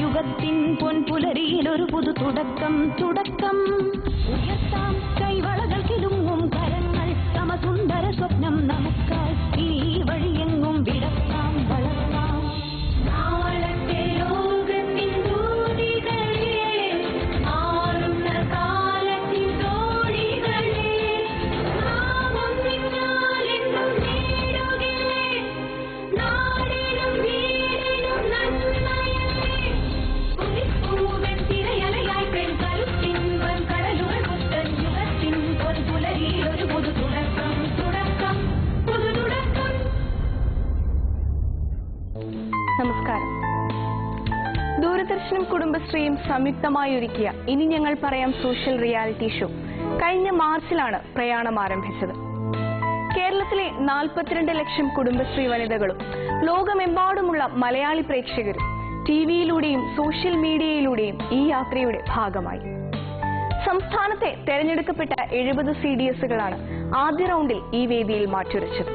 യുഗത്തിൻ പൊൻപുലരിയിൽ ഒരു പുതു തുടക്കം തുടക്കം ഉയർത്താം കൈവളകൾ കിലുങ്ങും കരങ്ങൾ സമസുന്ദര സ്വപ്നം നമുക്കായി ഈ വഴിയെങ്ങും വിടർത്താം വളർത്താം നാളത്തെ ലോകത്തിൻ ദൂതികളെ മാറുന്ന കാലത്തിൻ തോഴികളെ നാം ഒന്നിച്ചാലെന്നും നേടുകില്ലേ നാടിനും വീടിനും നന്മയെ നമസ്കാരം. ദൂരദർശനും കുടുംബശ്രീയും സംയുക്തമായി ഒരുക്കിയ ഇനി ഞങ്ങൾ പറയാം സോഷ്യൽ റിയാലിറ്റി ഷോ കഴിഞ്ഞ മാർച്ചിലാണ് പ്രയാണം ആരംഭിച്ചത്. കേരളത്തിലെ 42 ലക്ഷം കുടുംബശ്രീ വനിതകളും ലോകമെമ്പാടുമുള്ള മലയാളി പ്രേക്ഷകരും ടിവിയിലൂടെയും സോഷ്യൽ മീഡിയയിലൂടെയും ഈ യാത്രയുടെ ഭാഗമായി. സംസ്ഥാനത്തെ തെരഞ്ഞെടുക്കപ്പെട്ട 70 CDSകളാണ് ആദ്യ റൗണ്ടിൽ ഈ വേദിയിൽ മാറ്റുരച്ചത്.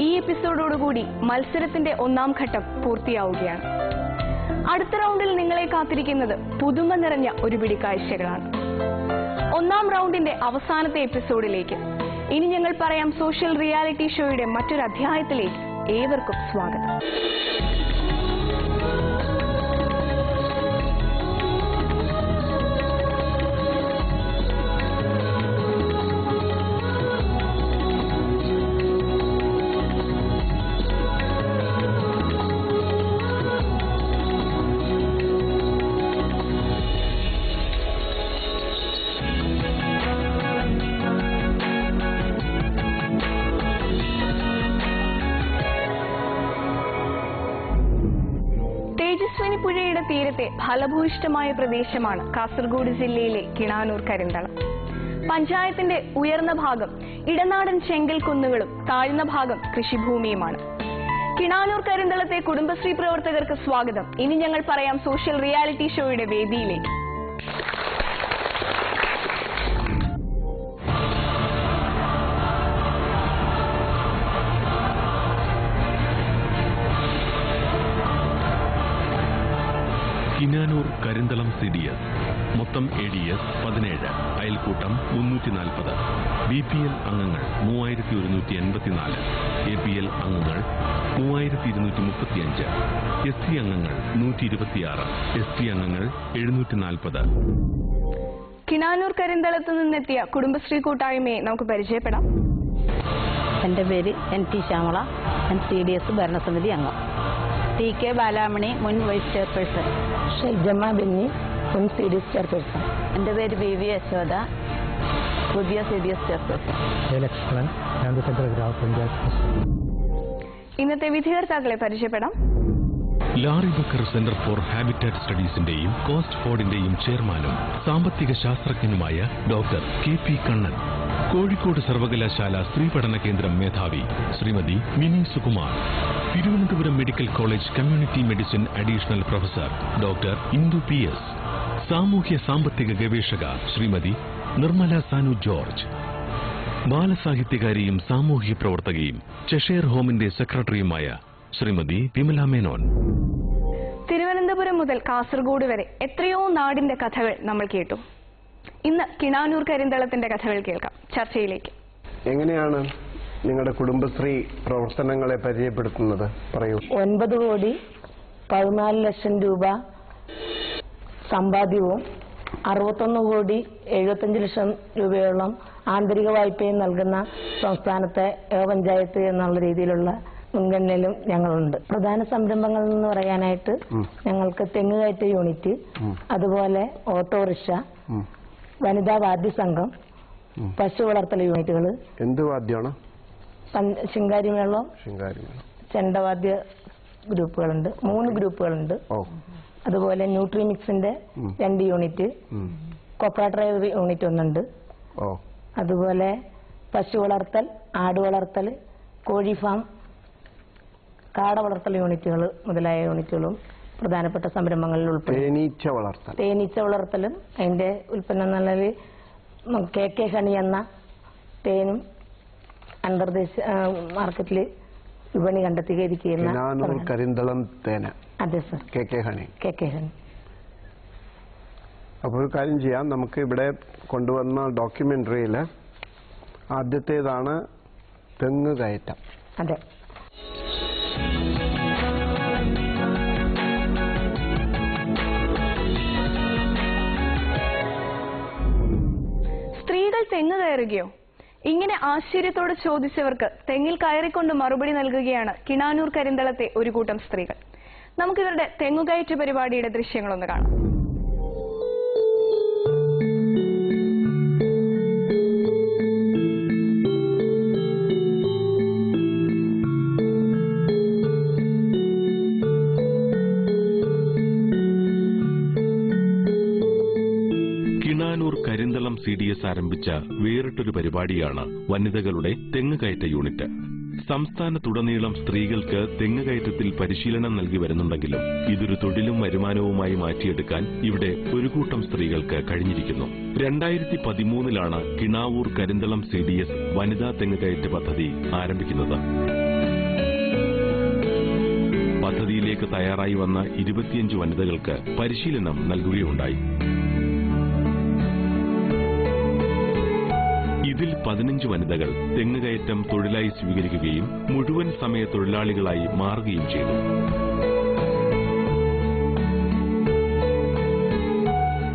ഈ എപ്പിസോഡോടുകൂടി മത്സരത്തിന്റെ 1ാം ഘട്ടം പൂർത്തിയാവുകയാണ്. അടുത്ത റൗണ്ടിൽ നിങ്ങളെ കാത്തിരിക്കുന്നത് പുതുമ നിറഞ്ഞ ഒരു പിടി കാഴ്ചകളാണ്. 1ാം റൗണ്ടിന്റെ അവസാനത്തെ എപ്പിസോഡിലേക്ക് ഇനി ഞങ്ങൾ പറയാം സോഷ്യൽ റിയാലിറ്റി ഷോയുടെ മറ്റൊരു അധ്യായത്തിലേക്ക് ഏവർക്കും സ്വാഗതം. പുഴയുടെ തീരത്തെ ഫലഭൂയിഷ്ഠമായ പ്രദേശമാണ് കാസർഗോഡ് ജില്ലയിലെ കിണാനൂർ കരിന്തളം. പഞ്ചായത്തിന്റെ ഉയർന്ന ഭാഗം ഇടനാടൻ ചെങ്കൽ കുന്നുകളും താഴ്ന്ന ഭാഗം കൃഷിഭൂമിയുമാണ്. കിണാനൂർ കരിന്തളത്തെ കുടുംബശ്രീ പ്രവർത്തകർക്ക് സ്വാഗതം. ഇനി ഞങ്ങൾ പറയാം സോഷ്യൽ റിയാലിറ്റി ഷോയുടെ വേദിയിലേക്ക്. കിനാനൂർ കരിന്തളം CDS മൊത്തം ADS 17, അയൽക്കൂട്ടം 340, BPL അംഗങ്ങൾ 3184, APL അംഗങ്ങൾ 3235, SC അംഗങ്ങൾ 126, ST അംഗങ്ങൾ 740. കിനാനൂർ കരിന്തളത്ത് നിന്നെത്തിയ കുടുംബശ്രീ കൂട്ടായ്മയെ നമുക്ക് പരിചയപ്പെടാം. എന്റെ പേര് NT ശ്യാമള, CDS ഭരണസമിതി അംഗം. TK ബാലാമണി, മുൻ വൈസ് ചെയർപേഴ്സൺ. ഷെൽജമ്മ ബെന്നി, മുൻ CDS ചെയർപേഴ്സൺ. എന്റെ പേര് BV യശോദ, പുതിയ CDS ചെയർപേഴ്സൺ. ലക്ഷ്മണൻ, സെക്രട്ടറി ഗ്രാമപഞ്ചായത്ത്. ഇന്നത്തെ വിധികർത്താക്കളെ പരിചയപ്പെടാം. Laurie Baker centre for habitat സ്റ്റഡീസിന്റെയും കോസ്റ്റ് ഫോർഡിന്റെയും ചെയർമാനും സാമ്പത്തിക ശാസ്ത്രജ്ഞനുമായ ഡോക്ടർ KP കണ്ണൻ. കോഴിക്കോട് സർവകലാശാല സ്ത്രീ പഠന കേന്ദ്രം മേധാവി Shrimati Mini Sukumar. Thiruvananthapuram medical college community medicine additional professor doctor Indu PS. സാമൂഹ്യ സാമ്പത്തിക ഗവേഷക ശ്രീമതി നിർമ്മല സാനു ജോർജ്. ബാലസാഹിത്യകാരിയും സാമൂഹ്യ പ്രവർത്തകയും ചെഷെയർ ഹോമിന്റെ സെക്രട്ടറിയുമായ ശ്രീമതി വിമല മേനോൻ. തിരുവനന്തപുരം മുതൽ കാസർഗോഡ് വരെ എത്രയോ നാടിന്റെ കഥകൾ നമ്മൾ കേട്ടു. ഇന്ന് കിണാനൂർ കരിന്തളത്തിന്റെ കഥകൾ കേൾക്കാം. ചർച്ചയിലേക്ക്. എങ്ങനെയാണ് നിങ്ങളുടെ കുടുംബശ്രീ പ്രവർത്തനങ്ങളെ പരിചയപ്പെടുത്തുന്നത്? പറയൂ. 9 കോടി 14 ലക്ഷം രൂപ സമ്പാദ്യവും 61 കോടി 75 ലക്ഷം രൂപയോളം ആന്തരിക വായ്പയും നൽകുന്ന സംസ്ഥാനത്തെ പഞ്ചായത്ത് എന്നുള്ള രീതിയിലുള്ള മുൻഗണനയിലും ഞങ്ങളുണ്ട്. പ്രധാന സംരംഭങ്ങൾ എന്ന് പറയാനായിട്ട് ഞങ്ങൾക്ക് തെങ്ങുകയറ്റ യൂണിറ്റ്, അതുപോലെ ഓട്ടോറിക്ഷ, വനിതാ വാദ്യ സംഘം, പശു വളർത്തൽ യൂണിറ്റുകൾ. എന്ത് വാദ്യമാണ്? ശിങ്കാരിമേളം, ചെണ്ടവാദ്യ ഗ്രൂപ്പുകളുണ്ട്. 3 ഗ്രൂപ്പുകളുണ്ട്. അതുപോലെ ന്യൂട്രിമിക്സിന്റെ 2 യൂണിറ്റ്, കൊപ്ര ഡ്രൈവർ യൂണിറ്റ് 1 ഉണ്ട്. അതുപോലെ പശു വളർത്തൽ, ആട് വളർത്തൽ, കോഴി ഫാം, കാട വളർത്തൽ യൂണിറ്റുകൾ മുതലായ യൂണിറ്റുകളും പ്രധാനപ്പെട്ട സംരംഭങ്ങളിൽ ഉൾപ്പെടും. തേനീച്ച വളർത്തലും അതിന്റെ ഉൽപ്പന്നം എന്ന നിലയിൽ KK ഹണി എന്ന തേനും അന്തർദേശ മാർക്കറ്റിൽ വിപണി കണ്ടെത്തിയിരിക്കുന്ന കരിന്തളം തേന. അതെ സർ, KK ഹണി. അപ്പോൾ ഒരു കാര്യം ചെയ്യാം, നമുക്ക് ഇവിടെ കൊണ്ടുവന്ന ഡോക്യുമെന്ററിയിൽ ആദ്യത്തേതാണ് തെങ്ങ് കയറ്റം. അതെ. സ്ത്രീകൾ തെങ്ങ് കയറുകയോ? ഇങ്ങനെ ആശ്ചര്യത്തോടെ ചോദിച്ചവർക്ക് തെങ്ങിൽ കയറിക്കൊണ്ട് മറുപടി നൽകുകയാണ് കിണാനൂർ കരിന്തളത്തെ ഒരു കൂട്ടം സ്ത്രീകൾ. നമുക്കിവരുടെ തെങ്ങുകയറ്റ പരിപാടിയുടെ ദൃശ്യങ്ങളൊന്ന് കാണാം. കിണാനൂർ കരിന്തളം CDS ആരംഭിച്ച വേറിട്ടൊരു പരിപാടിയാണ് വനിതകളുടെ തെങ്ങുകയറ്റ യൂണിറ്റ്. സംസ്ഥാനത്തുടനീളം സ്ത്രീകൾക്ക് തെങ്ങുകയറ്റത്തിൽ പരിശീലനം നൽകി വരുന്നുണ്ടെങ്കിലും ഇതൊരു തൊഴിലും വരുമാനവുമായി മാറ്റിയെടുക്കാൻ ഇവിടെ ഒരു കൂട്ടം സ്ത്രീകൾക്ക് കഴിഞ്ഞിരിക്കുന്നു. 2013 കിണാവൂർ കരിന്തളം CDS വനിതാ തെങ്ങുകയറ്റ പദ്ധതി ആരംഭിക്കുന്നത്. പദ്ധതിയിലേക്ക് തയ്യാറായി വന്ന 25 വനിതകൾക്ക് പരിശീലനം നൽകുകയുണ്ടായി. ഇതിൽ 15 വനിതകൾ തെങ്ങുകയറ്റം തൊഴിലായി സ്വീകരിക്കുകയും മുഴുവൻ സമയ തൊഴിലാളികളായി മാറുകയും ചെയ്തു.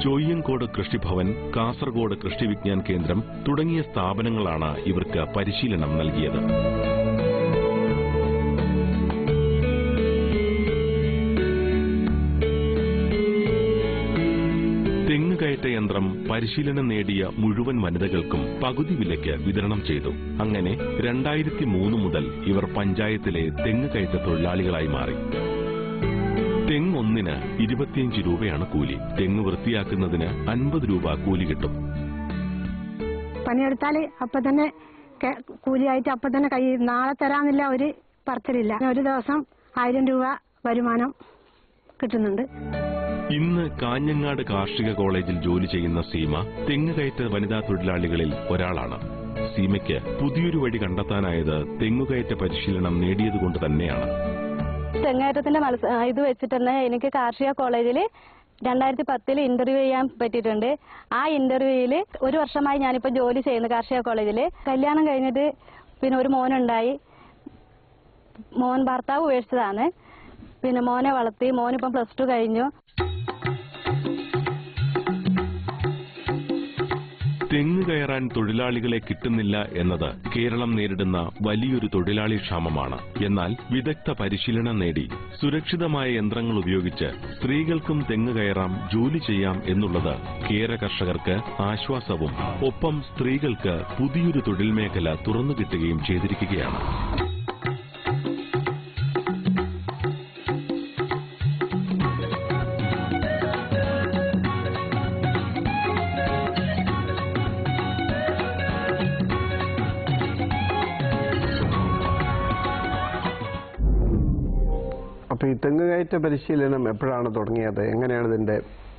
ചോയ്യങ്കോട് കൃഷിഭവൻ, കാസർഗോഡ് കൃഷി വിജ്ഞാൻ കേന്ദ്രം തുടങ്ങിയ സ്ഥാപനങ്ങളാണ് ഇവർക്ക് പരിശീലനം നൽകിയത്. തെങ്ങുകയറ്റ യന്ത്രം പരിശീലനം നേടിയ മുഴുവൻ വനിതകൾക്കും പകുതി വിലയ്ക്ക് വിതരണം ചെയ്തു. അങ്ങനെ 2003 മുതൽ ഇവർ പഞ്ചായത്തിലെ തെങ്ങുകയറ്റ തൊഴിലാളികളായി മാറി. തെങ്ങൊന്നിന് 25 രൂപയാണ് കൂലി. തെങ്ങ് വൃത്തിയാക്കുന്നതിന് 50 രൂപ കൂലി കിട്ടും. പണിയെടുത്താൽ അപ്പൊ തന്നെ കൂലിയായിട്ട് അപ്പൊ തന്നെ കൈ നാളെ തരാന്നില്ല, ഒരു പറച്ചിലില്ല. ഒരു ദിവസം 1000 രൂപ വരുമാനം കിട്ടുന്നുണ്ട്. ഇന്ന് കാഞ്ഞങ്ങാട് കാർഷിക കോളേജിൽ ജോലി ചെയ്യുന്ന സീമ തെങ്ങുകയറ്റ വനിതാ തൊഴിലാളികളിൽ ഒരാളാണ്. സീമയ്ക്ക് പുതിയൊരു വഴി കണ്ടെത്താനായത് തെങ്ങുകയറ്റ പരിശീലനം നേടിയതുകൊണ്ട് തന്നെയാണ്. തെങ്ങേറ്റത്തിന്റെ ഇത് വെച്ചിട്ട് തന്നെ എനിക്ക് കാർഷിക കോളേജിൽ 2010 ഇന്റർവ്യൂ ചെയ്യാൻ പറ്റിയിട്ടുണ്ട്. ആ ഇന്റർവ്യൂവിൽ 1 വർഷമായി ഞാനിപ്പോ ജോലി ചെയ്യുന്നു കാർഷിക കോളേജിൽ. കല്യാണം കഴിഞ്ഞിട്ട് പിന്നെ ഒരു മോനുണ്ടായി. മോൻ ഭർത്താവ് ഉപേക്ഷിച്ചതാണ്. പിന്നെ മോനെ വളർത്തി. മോനിപ്പം +2 കഴിഞ്ഞു. തെങ്ങ് കയറാൻ തൊഴിലാളികളെ കിട്ടുന്നില്ല എന്നത് കേരളം നേരിടുന്ന വലിയൊരു തൊഴിലാളി ക്ഷാമമാണ്. എന്നാൽ വിദഗ്ധ പരിശീലനം നേടി സുരക്ഷിതമായ യന്ത്രങ്ങൾ ഉപയോഗിച്ച് സ്ത്രീകൾക്കും തെങ്ങ് കയറാം, ജോലി ചെയ്യാം എന്നുള്ളത് കേര കർഷകർക്ക് ആശ്വാസവും ഒപ്പം സ്ത്രീകൾക്ക് പുതിയൊരു തൊഴിൽ മേഖല തുറന്നു കിട്ടുകയും ചെയ്തിരിക്കുകയാണ്. അപ്പൊ ഈ തെങ്ങുകയറ്റ പരിശീലനം എപ്പോഴാണ് തുടങ്ങിയത്? എങ്ങനെയാണ് ഇതിന്റെ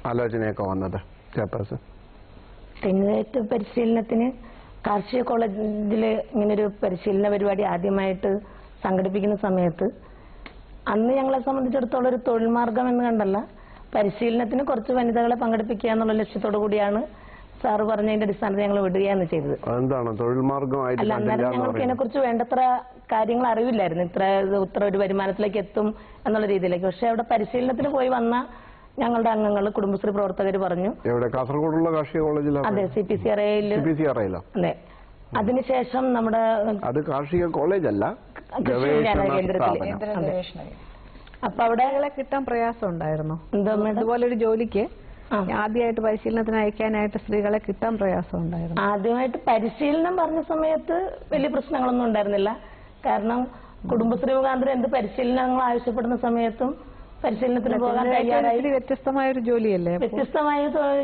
ആലോചനയൊക്കെ വന്നത്? ചെയർപേഴ്സൺ, തെങ്ങുകയറ്റ പരിശീലനത്തിന് കാർഷിക കോളേജിൽ ഇങ്ങനൊരു പരിശീലന പരിപാടി ആദ്യമായിട്ട് സംഘടിപ്പിക്കുന്ന സമയത്ത് അന്ന് ഞങ്ങളെ സംബന്ധിച്ചിടത്തോളം ഒരു തൊഴിൽ മാർഗം എന്ന് കണ്ടല്ല, പരിശീലനത്തിന് കുറച്ച് വനിതകളെ പങ്കെടുപ്പിക്കുക എന്നുള്ള ലക്ഷ്യത്തോടു കൂടിയാണ് സാറ് പറഞ്ഞതിന്റെ അടിസ്ഥാനത്തിൽ ഞങ്ങൾ വിടുകയാണ് ചെയ്തത്. എന്താണ് തൊഴിൽ മാർഗമായിട്ട്? അല്ല, അന്നേരം ഞങ്ങൾക്ക് ഇതിനെക്കുറിച്ച് വേണ്ടത്ര കാര്യങ്ങൾ അറിവില്ലായിരുന്നു. ഇത്ര ഒരു വരുമാനത്തിലേക്ക് എത്തും എന്നുള്ള രീതിയിലേക്ക്. പക്ഷെ അവിടെ പരിശീലനത്തിന് പോയി വന്ന ഞങ്ങളുടെ അംഗങ്ങൾ, കുടുംബശ്രീ പ്രവർത്തകർ പറഞ്ഞു. കാസർഗോഡുള്ള കാർഷിക കോളേജിലാണ്? അതെ, CPCRA. അതെ. അതിനുശേഷം നമ്മുടെ അത് കാർഷിക കോളേജല്ല, അപ്പൊ അവിടെ കിട്ടാൻ പ്രയാസം ഉണ്ടായിരുന്നു. ഇതുപോലൊരു ജോലിക്ക് ആദ്യമായിട്ട് പരിശീലനത്തിന് അയക്കാനായിട്ട് സ്ത്രീകളെ കിട്ടാൻ പ്രയാസം ഉണ്ടായിരുന്നു. ആദ്യമായിട്ട് പരിശീലനം പറഞ്ഞ സമയത്ത് വലിയ പ്രശ്നങ്ങളൊന്നും ഉണ്ടായിരുന്നില്ല. കാരണം കുടുംബശ്രീ മുഖാന്തരം എന്ത് പരിശീലനങ്ങൾ ആവശ്യപ്പെടുന്ന സമയത്തും പരിശീലനത്തിന് പോകാൻ തയ്യാറായി. വ്യത്യസ്തമായ ഒരു ജോലിയല്ലേ? വ്യത്യസ്തമായ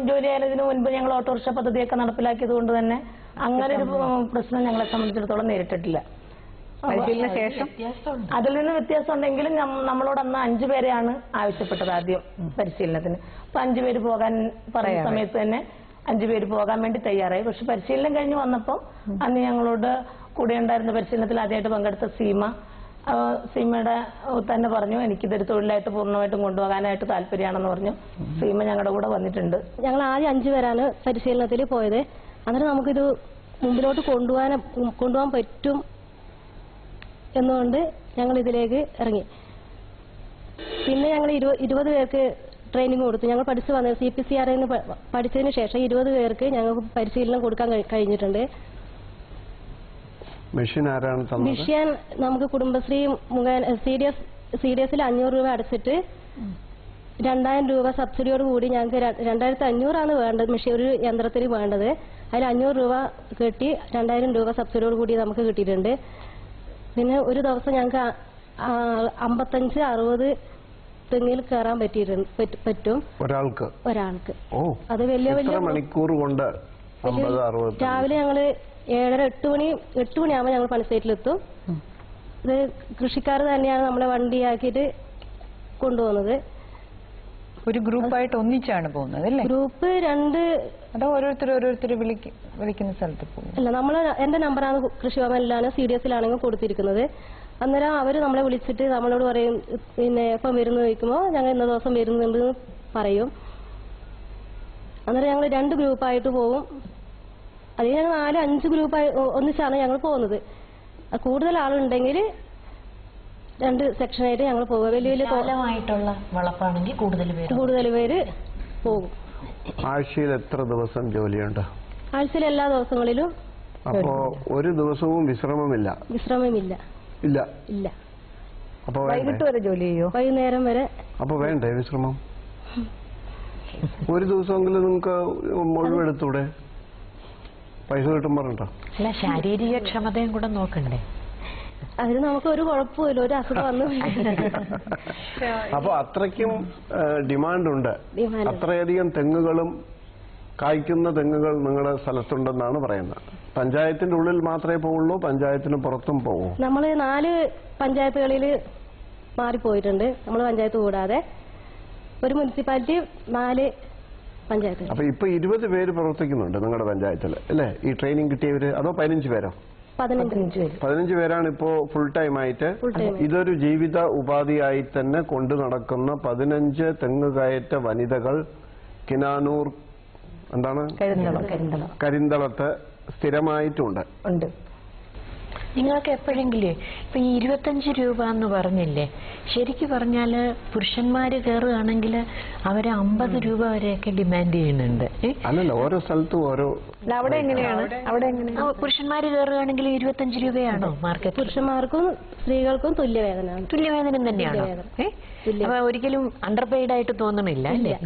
ജോലിയായതിനു മുൻപ് ഞങ്ങൾ ഓട്ടോറിക്ഷ പദ്ധതിയൊക്കെ നടപ്പിലാക്കിയത് കൊണ്ട് തന്നെ അങ്ങനെ ഒരു പ്രശ്നം ഞങ്ങളെ സംബന്ധിച്ചിടത്തോളം നേരിട്ടിട്ടില്ല. പരിശീലന ശേഷം അതിൽ നിന്ന് വ്യത്യാസം ഉണ്ടെങ്കിലും നമ്മളോട് അന്ന് 5 പേരെയാണ് ആവശ്യപ്പെട്ടത് ആദ്യം പരിശീലനത്തിന്. അപ്പൊ 5 പേര് പോകാൻ പറഞ്ഞ സമയത്ത് തന്നെ 5 പേര് പോകാൻ വേണ്ടി തയ്യാറായി. പക്ഷെ പരിശീലനം കഴിഞ്ഞ് വന്നപ്പോൾ അന്ന് ഞങ്ങളോട് കൂടെ ഉണ്ടായിരുന്ന പരിശീലനത്തിൽ ആദ്യമായിട്ട് പങ്കെടുത്ത സീമയുടെ തന്നെ പറഞ്ഞു, എനിക്കിതൊരു തൊഴിലായിട്ട് പൂർണ്ണമായിട്ടും കൊണ്ടുപോകാനായിട്ട് താല്പര്യമാണെന്ന് പറഞ്ഞു. സീമ ഞങ്ങളുടെ കൂടെ വന്നിട്ടുണ്ട്. ഞങ്ങൾ ആദ്യം 5 പേരാണ് പരിശീലനത്തിൽ പോയത്. അന്നേരം നമുക്കിത് മുമ്പിലോട്ട് കൊണ്ടുപോകാൻ പറ്റും എന്നുകൊണ്ട് ഞങ്ങൾ ഇതിലേക്ക് ഇറങ്ങി. പിന്നെ ഞങ്ങൾ 20 പേർക്ക് ട്രെയിനിങ് കൊടുത്തു. ഞങ്ങൾ പഠിച്ചു വന്നത് CPCRN പഠിച്ചതിന് ശേഷം 20 പേർക്ക് ഞങ്ങൾക്ക് പരിശീലനം കൊടുക്കാൻ കഴിഞ്ഞിട്ടുണ്ട്. മിഷൻ നമുക്ക് കുടുംബശ്രീ മുഖേന CDS 500 രൂപ അടച്ചിട്ട് 2000 രൂപ സബ്സിഡിയോട് കൂടി ഞങ്ങൾക്ക് 2500 വേണ്ടത് മിഷൻ ഒരു യന്ത്രത്തിന് വേണ്ടത്. അതിൽ 500 രൂപ കെട്ടി 2000 രൂപ സബ്സിഡിയോട് കൂടി നമുക്ക് കിട്ടിയിട്ടുണ്ട്. പിന്നെ ഒരു ദിവസം ഞങ്ങൾക്ക് 55-60 തെങ്ങിൽ കയറാൻ പറ്റും ഒരാൾക്ക്. അത് വലിയ വലിയ മണിക്കൂർ കൊണ്ട് രാവിലെ ഞങ്ങള് 7:30-8 മണിയാകുമ്പോൾ ഞങ്ങൾ പണിസൈറ്റിലെത്തും. ഇത് കൃഷിക്കാർ തന്നെയാണ് നമ്മളെ വണ്ടിയാക്കിയിട്ട് കൊണ്ടുപോകുന്നത്. ഒരു ഗ്രൂപ്പായിട്ട് ഒന്നിച്ചാണ് പോകുന്നത് അല്ലേ? ഗ്രൂപ്പ് 2 അതോ ഓരോരുത്തർ വിളിക്കുന്ന സ്ഥലത്ത് പോകും? അല്ല, എന്റെ നമ്പറാണ് കൃഷിഭവനിലാണ് CDS-ലാണെങ്കിൽ കൊടുത്തിരിക്കുന്നത്. അന്നേരം അവർ നമ്മളെ വിളിച്ചിട്ട് നമ്മളോട് പറയും, പിന്നെ എപ്പം വരുന്നു ചോദിക്കുമ്പോൾ ഞങ്ങൾ ഇന്ന ദിവസം വരുന്നുണ്ടെന്ന് പറയും. അന്നേരം ഞങ്ങൾ 2 ഗ്രൂപ്പായിട്ട് പോകും. അതിൽ ഞങ്ങൾ 4-5 ഗ്രൂപ്പായി ഒന്നിച്ചാണ് ഞങ്ങൾ പോകുന്നത്. കൂടുതൽ ആളുണ്ടെങ്കിൽ 2 സെക്ഷനായിട്ട് ഞങ്ങൾ പോകുക. വലിയ വളപ്പാണെങ്കിൽ കൂടുതൽ പേര് പോകും. ആഴ്ചയിൽ എത്ര ദിവസം ജോലിയുണ്ട്? ആഴ്ചയിൽ എല്ലാ ദിവസങ്ങളിലും. അപ്പോ ഒരു ദിവസവും വിശ്രമമില്ല? ഇല്ല. അപ്പൊ വൈകിട്ട് വരെ ജോലി ചെയ്യോ? വൈകുന്നേരം വരെ. അപ്പൊ വേണ്ടേ വിശ്രമം? ഒരു ദിവസമെങ്കിലും നിങ്ങൾക്ക് ഒഴിവെടുത്തൂടെ? പൈസ കിട്ടും പറഞ്ഞോ? അല്ല, ശാരീരിക ക്ഷമതയും കൂടെ നോക്കണ്ടേ? അതിന് നമുക്ക് ഒരു കുഴപ്പമില്ല, ഒരു അസുഖം വന്നു. അപ്പൊ അത്രയ്ക്കും ഡിമാൻഡ് ഉണ്ട്. അത്രയധികം തെങ്ങുകളും കായ്ക്കുന്ന തെങ്ങുകൾ നിങ്ങളുടെ സ്ഥലത്തുണ്ടെന്നാണ് പറയുന്നത്. പഞ്ചായത്തിന്റെ ഉള്ളിൽ മാത്രമേ പോവുള്ളൂ? പഞ്ചായത്തിന് പുറത്തും പോകും? നമ്മൾ 4 പഞ്ചായത്തുകളിൽ മാറിപ്പോയിട്ടുണ്ട്. നമ്മൾ പഞ്ചായത്ത് കൂടാതെ ഒരു മുനിസിപ്പാലിറ്റി 4 പഞ്ചായത്ത്. അപ്പൊ ഇപ്പൊ 20 പേര് പ്രവർത്തിക്കുന്നുണ്ട് നിങ്ങളുടെ പഞ്ചായത്തിൽ അല്ലേ? ഈ ട്രെയിനിങ് കിട്ടിയവര് അതോ 15 പേരോ? 15 പേരാണ് ഇപ്പോ ഫുൾ ടൈം ആയിട്ട്. ഇതൊരു ജീവിത ഉപാധിയായി തന്നെ കൊണ്ടു നടക്കുന്ന 15 തെങ്ങുകയറ്റ വനിതകൾ കിനാനൂർ കരിന്തളത്ത് സ്ഥിരമായിട്ടുണ്ട്. നിങ്ങൾക്ക് എപ്പോഴെങ്കിലും ഇപ്പൊ ഈ 25 രൂപ എന്ന് പറഞ്ഞില്ലേ, ശരിക്കും പറഞ്ഞാല് പുരുഷന്മാര് കയറുകയാണെങ്കിൽ അവര് 50 രൂപ വരെയൊക്കെ ഡിമാൻഡ് ചെയ്യുന്നുണ്ട്. അല്ലല്ലോ, ഓരോ സ്ഥലത്തും ഓരോ. അവിടെ എങ്ങനെയാണ്? പുരുഷന്മാര് കയറുകയാണെങ്കിൽ 25 രൂപയാണോ മാർക്കറ്റ്? പുരുഷന്മാർക്കും സ്ത്രീകൾക്കും തുല്യവേതനം തന്നെയാണോ? അപ്പൊ ഒരിക്കലും അണ്ടർ പെയ്ഡ് ആയിട്ട് തോന്നണില്ല അല്ലേ?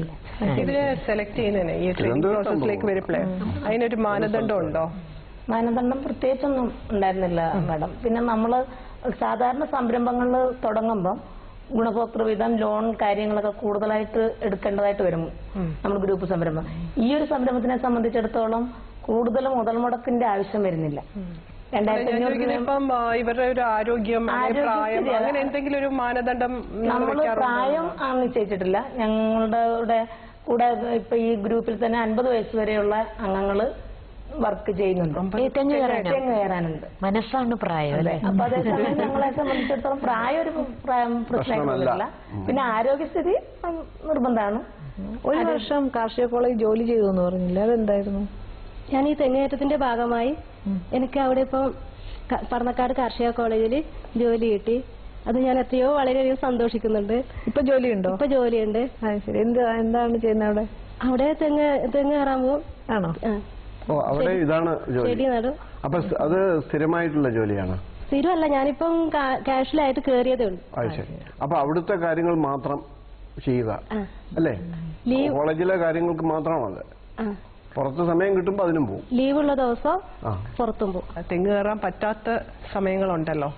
ഇതില് സെലക്ട് ചെയ്യുന്നതിന് ഈ ട്രെയിനിങ് പ്രോസസ്സിലേക്ക് വരുമ്പോഴേ അതിനൊരു മാനദണ്ഡം ഉണ്ടോ? മാനദണ്ഡം പ്രത്യേകിച്ചൊന്നും ഉണ്ടായിരുന്നില്ല മാഡം. പിന്നെ നമ്മൾ സാധാരണ സംരംഭങ്ങൾ തുടങ്ങുമ്പോൾ ഗുണഭോക്തൃ വിധം ലോൺ കാര്യങ്ങളൊക്കെ കൂടുതലായിട്ട് എടുക്കേണ്ടതായിട്ട് വരും നമ്മൾ ഗ്രൂപ്പ് സംരംഭം. ഈ ഒരു സംരംഭത്തിനെ സംബന്ധിച്ചിടത്തോളം കൂടുതൽ മുതൽ മുടക്കിന്റെ ആവശ്യം വരുന്നില്ല. 2500 ഇവരുടെ ഒരു ആരോഗ്യം, പ്രായം, അങ്ങനെ എന്തെങ്കിലും ഒരു മാനദണ്ഡം നമ്മൾ പ്രായം നിശ്ചയിച്ചിട്ടില്ല. ഞങ്ങളുടെ കൂടെ ഇപ്പൊ ഈ ഗ്രൂപ്പിൽ തന്നെ 50 വയസ്സ് വരെയുള്ള അംഗങ്ങള് വർക്ക് ചെയ്യുന്നുണ്ട്. തെങ്ങ് കയറാനുണ്ട്. മനസ്സാണ് പ്രായം അല്ലേ? അപ്പൊ അതേസമയം ഞങ്ങളെ സംബന്ധിച്ചിടത്തോളം പ്രായം ഒരു പ്രശ്നമല്ല. പിന്നെ ആരോഗ്യസ്ഥിതി നിർബന്ധമാണ്. ഒരു വർഷം കാർഷിക കോളേജ് ജോലി ചെയ്തു എന്ന് പറഞ്ഞില്ല, അതെന്തായിരുന്നു? ഞാൻ ഈ തെങ്ങേറ്റത്തിന്റെ ഭാഗമായി എനിക്ക് അവിടെ ഇപ്പം പടന്നക്കാട് കാർഷിക കോളേജിൽ ജോലി കിട്ടി. അത് ഞാൻ എത്രയോ വളരെയധികം സന്തോഷിക്കുന്നുണ്ട്. ഇപ്പൊ ജോലിയുണ്ടോ? ഇപ്പൊ ജോലിയുണ്ട്. ശരി. എന്താണ് ചെയ്യുന്നത് അവിടെ? തെങ്ങ് കയറാൻ പോകും. ആണോ? അവിടെ ഇതാണ് ജോലി. അപ്പൊ അത് സ്ഥിരമായിട്ടുള്ള ജോലിയാണ്? സ്ഥിരമല്ല, ഞാനിപ്പം കാഷ്വലായിട്ട് കയറിയതേ ഉള്ളൂ. അപ്പൊ അവിടുത്തെ കാര്യങ്ങൾ മാത്രം ചെയ്യുക അല്ലേ? കോളേജിലെ കാര്യങ്ങൾക്ക് മാത്രമാണത്. പുറത്ത് സമയം കിട്ടുമ്പോ അതിനും പോകും. ലീവുള്ള ദിവസം പുറത്തും പോകും. തെങ്ങ് കയറാൻ പറ്റാത്ത സമയങ്ങളുണ്ടല്ലോ.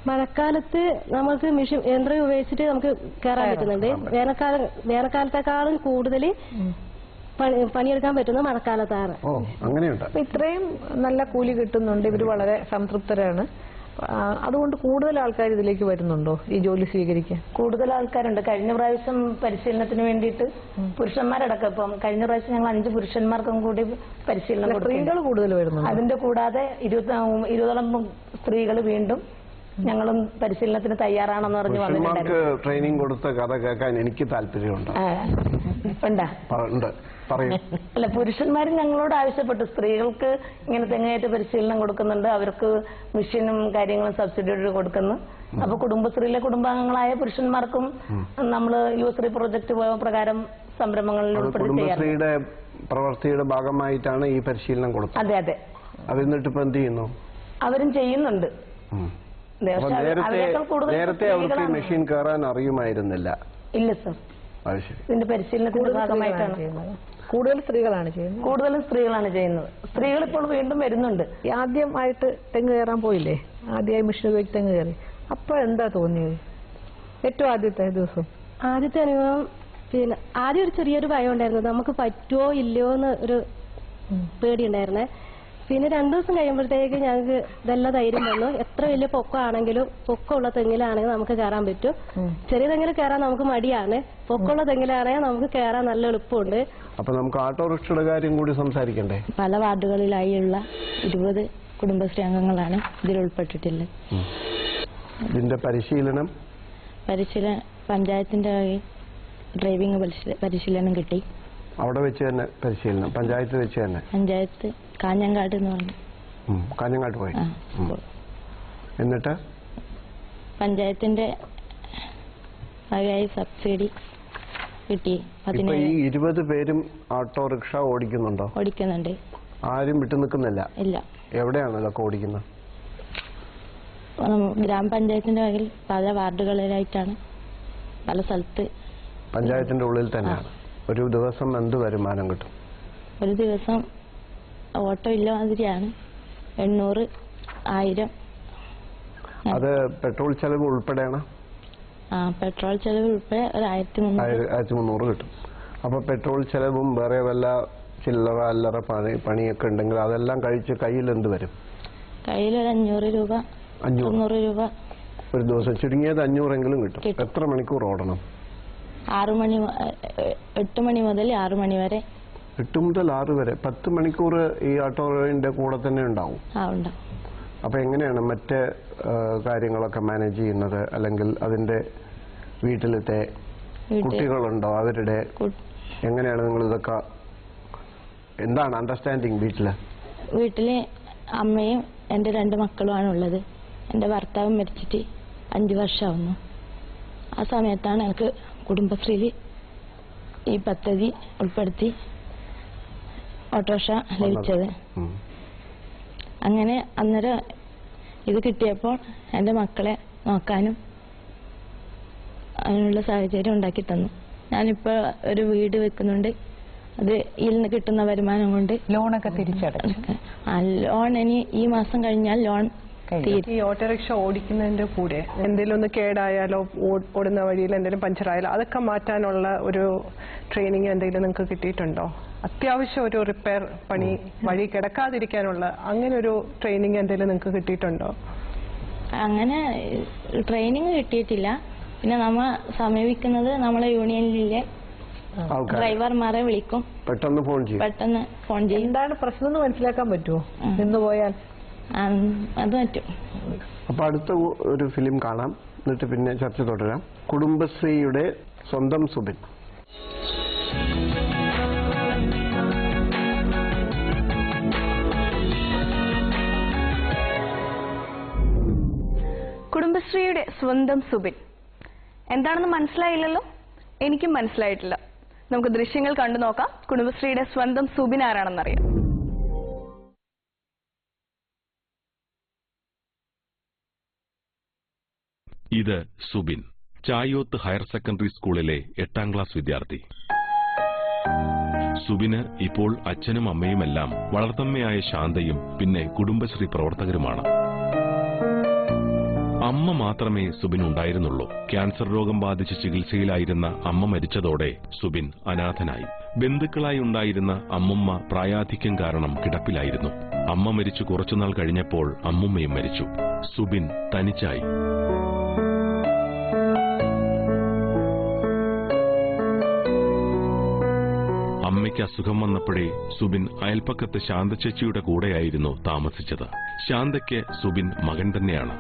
മഴക്കാലത്ത് നമുക്ക് മെഷീൻ യന്ത്രം ഉപയോഗിച്ചിട്ട് നമുക്ക് കയറാൻ പറ്റുന്നുണ്ട്. വേനൽക്കാലത്തെക്കാളും കൂടുതൽ പണിയെടുക്കാൻ പറ്റുന്ന മഴക്കാലത്താണ്. ഇത്രയും നല്ല കൂലി കിട്ടുന്നുണ്ട്. ഇവര് വളരെ സംതൃപ്തരാണ്. അതുകൊണ്ട് കൂടുതൽ ആൾക്കാർ ഇതിലേക്ക് വരുന്നുണ്ടോ ഈ ജോലി സ്വീകരിക്കാൻ? കൂടുതൽ ആൾക്കാരുണ്ട്. കഴിഞ്ഞ പ്രാവശ്യം പരിശീലനത്തിന് വേണ്ടിയിട്ട് പുരുഷന്മാരടക്കം, ഇപ്പം കഴിഞ്ഞ പ്രാവശ്യം ഞങ്ങൾ 5 പുരുഷന്മാർക്കും കൂടി പരിശീലനം കൊടുത്തു. സ്ത്രീകൾ കൂടുതൽ വരുന്നു. അതിന്റെ കൂടാതെ 20ഓളം സ്ത്രീകൾ വീണ്ടും ഞങ്ങളും പരിശീലനത്തിന് തയ്യാറാണെന്ന് പറഞ്ഞ് വന്നിട്ടുണ്ടായിരുന്നു. ട്രെയിനിങ് കൊടുത്ത കഥ കേൾക്കാൻ എനിക്ക് താല്പര്യമുണ്ട്. അല്ല, പുരുഷന്മാർ ഞങ്ങളോട് ആവശ്യപ്പെട്ടു, സ്ത്രീകൾക്ക് ഇങ്ങനെ തെങ്ങേറ്റ പരിശീലനം കൊടുക്കുന്നുണ്ട്, അവർക്ക് മെഷീനും കാര്യങ്ങളും സബ്സിഡി കൊടുക്കുന്നു. അപ്പൊ കുടുംബശ്രീയിലെ കുടുംബാംഗങ്ങളായ പുരുഷന്മാർക്കും നമ്മൾ യുവശ്രീ പ്രൊജക്ട് പ്രകാരം സംരംഭങ്ങളിൽ കുടുംബശ്രീയുടെ പ്രവൃത്തിയുടെ ഭാഗമായിട്ടാണ് ഈ പരിശീലനം കൊടുത്തത്. അതെ അതെ. അതെന്നിട്ട് ഇപ്പൊ എന്ത് ചെയ്യുന്നു? അവരും ചെയ്യുന്നുണ്ട്. നേരത്തെ അവർക്ക് മെഷീൻ കയറാൻ അറിയുമായിരുന്നില്ല? ഇല്ല സർ. ഇതിന്റെ പരിശീലനത്തിന്റെ ഭാഗമായിട്ടാണ്. കൂടുതൽ സ്ത്രീകളാണ് ചെയ്യുന്നത്. കൂടുതലും സ്ത്രീകളാണ് ചെയ്യുന്നത്. സ്ത്രീകൾ ഇപ്പോൾ വീണ്ടും വരുന്നുണ്ട്. ആദ്യമായിട്ട് തെങ്ങ് കയറാൻ പോയില്ലേ? ആദ്യമായി മെഷീൻ ഉപയോഗിച്ച് തെങ്ങ് കയറി. അപ്പൊ എന്താ തോന്നിയത് ഏറ്റവും ആദ്യത്തെ ദിവസം? ആദ്യത്തെ അനുഭവം പിന്നെ ആദ്യം ഒരു ചെറിയൊരു ഭയം ഉണ്ടായിരുന്നു, നമുക്ക് പറ്റുമോ ഇല്ലയോ എന്ന് ഒരു പേടിയുണ്ടായിരുന്നേ. പിന്നെ 2 ദിവസം കഴിയുമ്പോഴത്തേക്ക് ഞങ്ങൾക്ക് നല്ല ധൈര്യം വന്നു. എത്ര വലിയ പൊക്കമാണെങ്കിലും, പൊക്കമുള്ള തെങ്ങിലാണെങ്കിൽ നമുക്ക് കയറാൻ പറ്റും. ചെറിയ തെങ്ങിൽ കയറാൻ നമുക്ക് മടിയാണ്, പൊക്കമുള്ള തെങ്ങിലാണെങ്കിൽ നമുക്ക് കയറാൻ നല്ല എളുപ്പമുണ്ട്. അപ്പൊ നമുക്ക് ഓട്ടോറിക്ഷയുടെ കാര്യം കൂടി സംസാരിക്കണ്ടേ? പല വാർഡുകളിലായുള്ള 20 കുടുംബശ്രീ അംഗങ്ങളാണ് ഇതിൽ ഉൾപ്പെട്ടിട്ടുള്ളത്. ഇതിന്റെ പരിശീലനം പഞ്ചായത്തിന്റെ ഡ്രൈവിംഗ് പരിശീലനം കിട്ടി. അവിടെ വെച്ച് തന്നെ പരിശീലനം? പഞ്ചായത്ത് വെച്ച് തന്നെ? പഞ്ചായത്ത് കാഞ്ഞങ്ങാട് എന്ന് പറഞ്ഞു. കാഞ്ഞങ്ങാട് പോയി. എന്നിട്ട് പഞ്ചായത്തിന്റെ സബ്സിഡി കിട്ടി. ഈ 20 പേരും ഓട്ടോറിക്ഷ ഓടിക്കുന്നുണ്ടോ? ഓടിക്കുന്നുണ്ട്. ആരും വിട്ടു നിൽക്കുന്നില്ല? ഇല്ല. എവിടെയാണ് ഇതൊക്കെ ഓടിക്കുന്നത്? ഗ്രാമപഞ്ചായത്തിന്റെ വകയിൽ പല വാർഡുകളിലായിട്ടാണ്, പല സ്ഥലത്ത്. പഞ്ചായത്തിന്റെ ഉള്ളിൽ തന്നെയാണ്. ഒരു ദിവസം എന്ത് വരുമാനം കിട്ടും? ഒരു ദിവസം ഓട്ടോ ഇല്ല മാതിരിയാണ്, 800, 1000. അത് പെട്രോൾ ചെലവ് ഉൾപ്പെടെയാണ്? പെട്രോൾ ചെലവ് ഉൾപ്പെടെ ഒരു 1300 കിട്ടും. അപ്പൊ പെട്രോൾ ചെലവും വേറെ വല്ല ചില്ലറ അല്ലറ പണിയൊക്കെ ഉണ്ടെങ്കിൽ അതെല്ലാം കഴിച്ച് കയ്യിൽ എന്ത് വരും? കയ്യിൽ ഒരു 500 രൂപ, 300 രൂപ ഒരു ദിവസം. ചുരുങ്ങിയത് 500 കിട്ടും. എത്ര മണിക്കൂർ ഓടണം? 8 മണി മുതൽ 6 മണി വരെ. 8 മുതൽ 6 വരെ 10 മണിക്കൂർ ഈ ഓട്ടോറിന്റെ കൂടെ തന്നെ ഉണ്ടാവും. അപ്പൊ എങ്ങനെയാണ് മറ്റ് കാര്യങ്ങളൊക്കെ മാനേജ് ചെയ്യുന്നത്? അല്ലെങ്കിൽ അതിന്റെ വീട്ടിലത്തെ കുട്ടികളുണ്ടോ? അവരുടെ എങ്ങനെയാണ് നിങ്ങൾ ഇതൊക്കെ, എന്താണ് അണ്ടർസ്റ്റാൻഡിങ്? വീട്ടില് അമ്മയും എൻ്റെ 2 മക്കളുമാണ് ഉള്ളത്. എൻ്റെ ഭർത്താവ് മരിച്ചിട്ട് 5 വർഷമാവുന്നു. ആ സമയത്താണ് എനിക്ക് കുടുംബശ്രീയിൽ ഈ പദ്ധതി ഉൾപ്പെടുത്തി ഓട്ടോറിക്ഷ ലഭിച്ചത്. അങ്ങനെ അന്നേരം ഇത് കിട്ടിയപ്പോൾ എൻ്റെ മക്കളെ നോക്കാനും അതിനുള്ള സാഹചര്യം ഉണ്ടാക്കി തന്നു. ഞാനിപ്പോൾ ഒരു വീട് വെക്കുന്നുണ്ട്. അത് ഇതിൽ നിന്ന് കിട്ടുന്ന വരുമാനം കൊണ്ട് ലോണൊക്കെ തിരിച്ചടച്ചു. ലോൺ ഇനി ഈ മാസം കഴിഞ്ഞാൽ ലോൺ. ഈ ഓട്ടോറിക്ഷ ഓടിക്കുന്നതിന്റെ കൂടെ എന്തെങ്കിലും ഒന്ന് കേടായാലോ, ഓടുന്ന വഴിയിൽ എന്തെങ്കിലും പഞ്ചറായാലോ, അതൊക്കെ മാറ്റാനുള്ള ഒരു ട്രെയിനിങ് എന്തെങ്കിലും നിങ്ങൾക്ക് കിട്ടിയിട്ടുണ്ടോ? അത്യാവശ്യം ഒരു റിപ്പയർ പണി വഴി കിടക്കാതിരിക്കാനുള്ള അങ്ങനെ ഒരു ട്രെയിനിങ് എന്തെങ്കിലും നിങ്ങൾക്ക് കിട്ടിയിട്ടുണ്ടോ? അങ്ങനെ ട്രെയിനിങ് കിട്ടിയിട്ടില്ല. പിന്നെ നമ്മൾ സമീപിക്കുന്നത് നമ്മളെ യൂണിയനിലെ ഡ്രൈവർമാരെ വിളിക്കും. പെട്ടെന്ന് ഫോൺ ചെയ്യും. എന്താണ് പ്രശ്നം എന്ന് മനസ്സിലാക്കാൻ പറ്റുമോ? നിന്ന് പോയാൽ അത് പറ്റും. അപ്പൊ അടുത്ത ഒരു ഫിലിം കാണാം, എന്നിട്ട് പിന്നെ ചർച്ച തുടരാം. കുടുംബശ്രീയുടെ സ്വന്തം സുബിൻ. കുടുംബശ്രീയുടെ സ്വന്തം സുബിൻ എന്താണെന്ന് മനസ്സിലായില്ലല്ലോ? എനിക്കും മനസ്സിലായിട്ടില്ല. നമുക്ക് ദൃശ്യങ്ങൾ കണ്ടു നോക്കാം. കുടുംബശ്രീയുടെ സ്വന്തം സുബിൻ ആരാണെന്നറിയാം. ഇത് സുബിൻ, ചായോത്ത് ഹയർ സെക്കൻഡറി സ്കൂളിലെ 8ാം ക്ലാസ് വിദ്യാർത്ഥി. സുബിന് ഇപ്പോൾ അച്ഛനും അമ്മയുമെല്ലാം വളർത്തമ്മയായ ശാന്തയും പിന്നെ കുടുംബശ്രീ പ്രവർത്തകരുമാണ്. അമ്മ മാത്രമേ സുബിൻ ഉണ്ടായിരുന്നുള്ളൂ. ക്യാൻസർ രോഗം ബാധിച്ച് ചികിത്സയിലായിരുന്ന അമ്മ മരിച്ചതോടെ സുബിൻ അനാഥനായി. ബന്ധുക്കളായി ഉണ്ടായിരുന്ന അമ്മുമ്മ പ്രായാധിക്യം കാരണം കിടപ്പിലായിരുന്നു. അമ്മ മരിച്ചു കുറച്ചുനാൾ കഴിഞ്ഞപ്പോൾ അമ്മുമ്മയും മരിച്ചു. സുബിൻ തനിച്ചായി. അമ്മയ്ക്ക് അസുഖം വന്നപ്പോഴേ സുബിൻ അയൽപ്പക്കത്ത് ശാന്തചേച്ചിയുടെ കൂടെയായിരുന്നു താമസിച്ചത്. ശാന്തയ്ക്ക് സുബിൻ മകൻ തന്നെയാണ്.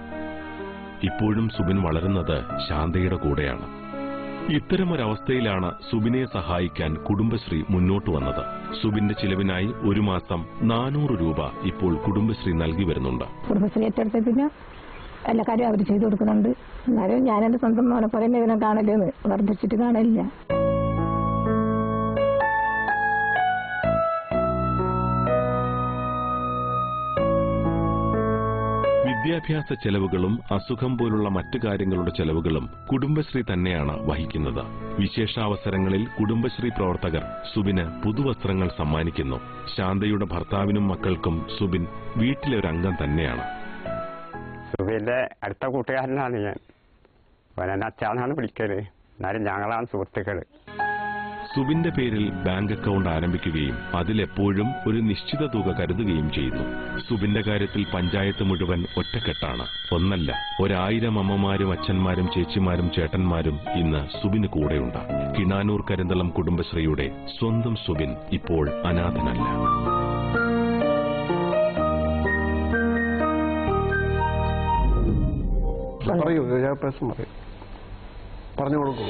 ഇപ്പോഴും സുബിൻ വളരുന്നത് ശാന്തയുടെ കൂടെയാണ്. ഇത്തരമൊരവസ്ഥയിലാണ് സുബിനെ സഹായിക്കാൻ കുടുംബശ്രീ മുന്നോട്ട് വന്നത്. സുബിന്റെ ചിലവിനായി ഒരു മാസം 400 രൂപ ഇപ്പോൾ കുടുംബശ്രീ നൽകി വരുന്നുണ്ട്. കുടുംബശ്രീ ഏറ്റെടുത്തതിന് എല്ലാ കാര്യം അവർ ചെയ്തു കൊടുക്കുന്നുണ്ട്. എന്നാലും ഞാൻ എന്റെ സ്വന്തം മോനെ പോലെ ഇവനെ കാണലെന്ന് വർദ്ധിച്ചിട്ട് കാണില്ല. വിദ്യാഭ്യാസ ചെലവുകളും അസുഖം പോലുള്ള മറ്റു കാര്യങ്ങളുടെ ചെലവുകളും കുടുംബശ്രീ തന്നെയാണ് വഹിക്കുന്നത്. വിശേഷാവസരങ്ങളിൽ കുടുംബശ്രീ പ്രവർത്തകർ സുബിന് പുതുവസ്ത്രങ്ങൾ സമ്മാനിക്കുന്നു. ശാന്തയുടെ ഭർത്താവിനും മക്കൾക്കും സുബിൻ വീട്ടിലെ ഒരു അംഗം തന്നെയാണ്. സുബിന്റെ അടുത്ത കൂട്ടുകാരനാണ് ഞാൻ. അവനെ അച്ഛനാണ് വിളിക്കല്. എന്നാലും ഞങ്ങളാണ് സുഹൃത്തുക്കൾ. സുബിന്റെ പേരിൽ ബാങ്ക് അക്കൗണ്ട് ആരംഭിക്കുകയും അതിലെപ്പോഴും ഒരു നിശ്ചിത തുക കരുതുകയും ചെയ്യുന്നു. സുബിന്റെ കാര്യത്തിൽ പഞ്ചായത്ത് മുഴുവൻ ഒറ്റക്കെട്ടാണ്. ഒന്നല്ല, 1000 അമ്മമാരും അച്ഛന്മാരും ചേച്ചിമാരും ചേട്ടന്മാരും ഇന്ന് സുബിന് കൂടെയുണ്ട്. കിണാനൂർ കരിന്തളം കുടുംബശ്രീയുടെ സ്വന്തം സുബിൻ ഇപ്പോൾ അനാഥനല്ല.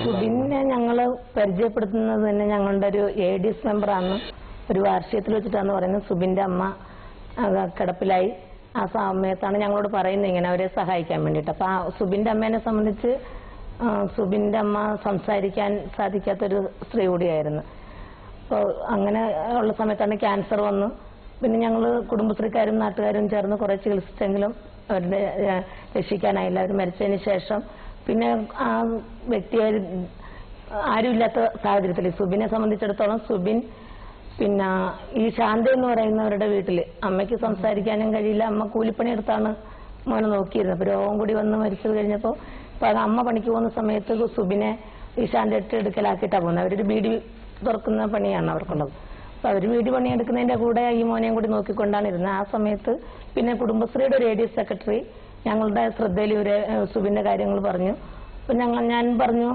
സുബിനെ ഞങ്ങൾ പരിചയപ്പെടുത്തുന്നത് തന്നെ ഞങ്ങളുടെ ഒരു ADS മെമ്പറാണ്. ഒരു വാർഷികത്തിൽ വെച്ചിട്ടാന്ന് പറയുന്നത്. സുബിന്റെ അമ്മ കിടപ്പിലായി. ആ സമയത്താണ് ഞങ്ങളോട് പറയുന്നത് ഇങ്ങനെ അവരെ സഹായിക്കാൻ വേണ്ടിയിട്ട്. അപ്പൊ ആ സുബിന്റെ അമ്മേനെ സംബന്ധിച്ച് സുബിന്റെ അമ്മ സംസാരിക്കാൻ സാധിക്കാത്തൊരു സ്ത്രീ കൂടിയായിരുന്നു. അപ്പോൾ അങ്ങനെ ഉള്ള സമയത്താണ് ക്യാൻസർ വന്നു. പിന്നെ ഞങ്ങൾ കുടുംബശ്രീക്കാരും നാട്ടുകാരും ചേർന്ന് കുറെ ചികിത്സിച്ചെങ്കിലും അവരുടെ രക്ഷിക്കാനായില്ല. അവർ മരിച്ചതിന് ശേഷം പിന്നെ ആ വ്യക്തിയെ ആരുമില്ലാത്ത സാഹചര്യത്തിൽ സുബിനെ സംബന്ധിച്ചിടത്തോളം സുബിൻ പിന്നെ ഈ ശാന്ത എന്ന് പറയുന്നവരുടെ വീട്ടിൽ അമ്മയ്ക്ക് സംസാരിക്കാനും കഴിയില്ല. അമ്മ കൂലിപ്പണിയെടുത്താണ് മോനെ നോക്കിയിരുന്നത്. അപ്പൊ രോഗം കൂടി വന്ന് മരിച്ചത് കഴിഞ്ഞപ്പോൾ അമ്മ പണിക്ക് പോകുന്ന സമയത്ത് സുബിനെ ഈ ശാന്ത എടുക്കലാക്കിയിട്ടാണ് പോകുന്നത്. അവരൊരു ബീഡി തുറക്കുന്ന പണിയാണ് അവർക്കുള്ളത്. അപ്പൊ അവർ വീട് പണിയെടുക്കുന്നതിന്റെ കൂടെ ഈ മോനെയും കൂടി നോക്കിക്കൊണ്ടാണ് ഇരുന്നത്. ആ സമയത്ത് പിന്നെ കുടുംബശ്രീയുടെ ഒരു ADS സെക്രട്ടറി ഞങ്ങളുടെ ശ്രദ്ധയിൽ ഇവരെ സുബിന്റെ കാര്യങ്ങൾ പറഞ്ഞു. അപ്പൊ ഞാൻ പറഞ്ഞു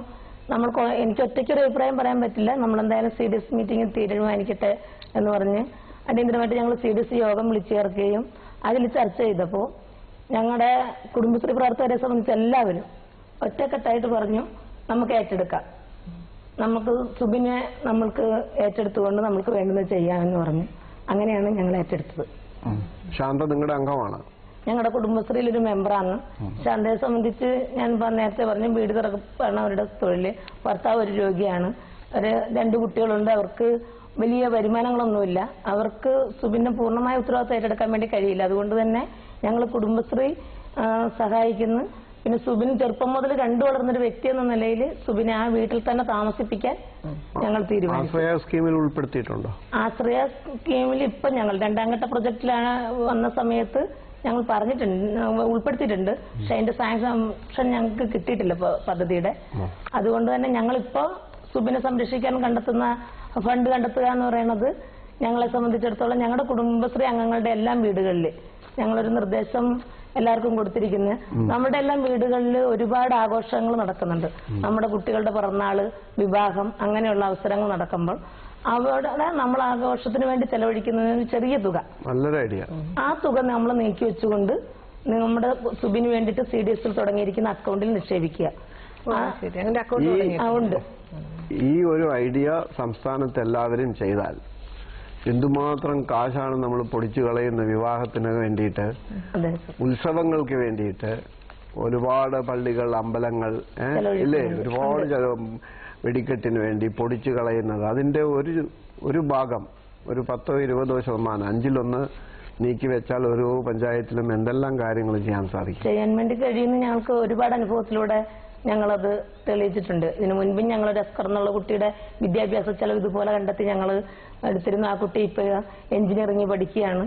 എനിക്ക് ഒറ്റയ്ക്കൊരു അഭിപ്രായം പറയാൻ പറ്റില്ല, നമ്മളെന്തായാലും CDS മീറ്റിംഗിൽ തീരുമാനിക്കട്ടെ എന്ന് പറഞ്ഞ് അടിയന്തരമായിട്ട് ഞങ്ങൾ CDS യോഗം വിളിച്ചു ചേർക്കുകയും അതിൽ ചർച്ച ചെയ്തപ്പോൾ ഞങ്ങളുടെ കുടുംബശ്രീ പ്രവർത്തകരെ സംബന്ധിച്ച് എല്ലാവരും ഒറ്റക്കെട്ടായിട്ട് പറഞ്ഞു നമുക്ക് ഏറ്റെടുക്കാം, നമുക്ക് സുബിനെ നമ്മൾക്ക് ഏറ്റെടുത്തുകൊണ്ട് നമുക്ക് വേണ്ടുന്നത് ചെയ്യാമെന്ന് പറഞ്ഞു. അങ്ങനെയാണ് ഞങ്ങൾ ഏറ്റെടുത്തത്. ശാന്ത നിങ്ങളുടെ അംഗമാണ്? ഞങ്ങളുടെ കുടുംബശ്രീയിൽ ഒരു മെമ്പറാണ്. ശാന്തയെ സംബന്ധിച്ച് ഞാൻ നേരത്തെ പറഞ്ഞു വീട് തുറക്കാണ് അവരുടെ തൊഴില്. ഭർത്താവ് ഒരു രോഗിയാണ്. 2 കുട്ടികളുണ്ട്. അവർക്ക് വലിയ വരുമാനങ്ങളൊന്നുമില്ല. അവർക്ക് സുബിന്റെ പൂർണ്ണമായ ഉത്തരവാദിത്വം ഏറ്റെടുക്കാൻ വേണ്ടി കഴിയില്ല. അതുകൊണ്ട് തന്നെ ഞങ്ങൾ കുടുംബശ്രീ സഹായിക്കുന്നു. പിന്നെ സുബിൻ ചെറുപ്പം മുതൽ കണ്ടു വളർന്നൊരു വ്യക്തി എന്ന നിലയിൽ സുബിനെ ആ വീട്ടിൽ തന്നെ താമസിപ്പിക്കാൻ ഞങ്ങൾ തീരുമാനിച്ചു. ആശ്രയ സ്കീമിൽ ഉൾപ്പെടുത്തിയിട്ടുണ്ടോ? ആശ്രയ സ്കീമിൽ ഇപ്പൊ ഞങ്ങൾ 2ാം ഘട്ട പ്രൊജക്റ്റിലാണ് വന്ന സമയത്ത് ഞങ്ങൾ ഉൾപ്പെടുത്തിയിട്ടുണ്ട്. പക്ഷെ അതിന്റെ സാങ്ഷൻ ഞങ്ങൾക്ക് കിട്ടിയിട്ടില്ല പദ്ധതിയുടെ. അതുകൊണ്ട് തന്നെ ഞങ്ങളിപ്പോ സുബിനെ സംരക്ഷിക്കാൻ കണ്ടെത്തുന്ന ഫണ്ട് കണ്ടെത്തുക എന്ന് പറയുന്നത് ഞങ്ങളെ സംബന്ധിച്ചിടത്തോളം ഞങ്ങളുടെ കുടുംബശ്രീ അംഗങ്ങളുടെ എല്ലാം വീടുകളിൽ ഞങ്ങളൊരു നിർദ്ദേശം എല്ലാവർക്കും കൊടുത്തിരിക്കുന്നത്. നമ്മുടെ എല്ലാം വീടുകളിൽ ഒരുപാട് ആഘോഷങ്ങൾ നടക്കുന്നുണ്ട്. നമ്മുടെ കുട്ടികളുടെ പിറന്നാള്, വിവാഹം, അങ്ങനെയുള്ള അവസരങ്ങൾ നടക്കുമ്പോൾ അവിടെ നമ്മൾ ആഘോഷത്തിന് വേണ്ടി ചെലവഴിക്കുന്നതിന് ചെറിയ തുക, നല്ലൊരു ഐഡിയ, ആ തുക നമ്മൾ നീക്കി വെച്ചുകൊണ്ട് നമ്മുടെ സുബിന് വേണ്ടിയിട്ട് CDSൽ തുടങ്ങിയിരിക്കുന്ന അക്കൗണ്ടിൽ നിക്ഷേപിക്കുക. ഉണ്ട്. ഈ ഒരു ഐഡിയ സംസ്ഥാനത്ത് എല്ലാവരും ചെയ്താൽ എന്തുമാത്രം കാശാണ് നമ്മൾ പൊടിച്ചു കളയുന്ന വിവാഹത്തിന് വേണ്ടിയിട്ട്, ഉത്സവങ്ങൾക്ക് വേണ്ടിയിട്ട്, ഒരുപാട് പള്ളികൾ, അമ്പലങ്ങൾ ഇല്ലേ, ഒരുപാട് വെടിക്കെട്ടിന് വേണ്ടി പൊടിച്ചു കളയുന്നത്. അതിന്റെ ഒരു ഭാഗം, ഒരു 10-20% 5-1 നീക്കി വെച്ചാൽ ഓരോ പഞ്ചായത്തിലും എന്തെല്ലാം കാര്യങ്ങൾ ചെയ്യാൻ സാധിക്കും, ചെയ്യാൻ വേണ്ടി കഴിയുന്ന ഞങ്ങൾക്ക് ഒരുപാട് അനുഭവത്തിലൂടെ ഞങ്ങളത് തെളിയിച്ചിട്ടുണ്ട്. ഇതിനു മുൻപും ഞങ്ങളൊരു എസ്കർ എന്നുള്ള കുട്ടിയുടെ വിദ്യാഭ്യാസ ചെലവ് ഇതുപോലെ കണ്ടെത്തി ഞങ്ങൾ എടുത്തിരുന്നു. ആ കുട്ടി ഇപ്പൊ എഞ്ചിനീയറിംഗ് പഠിക്കുകയാണ്.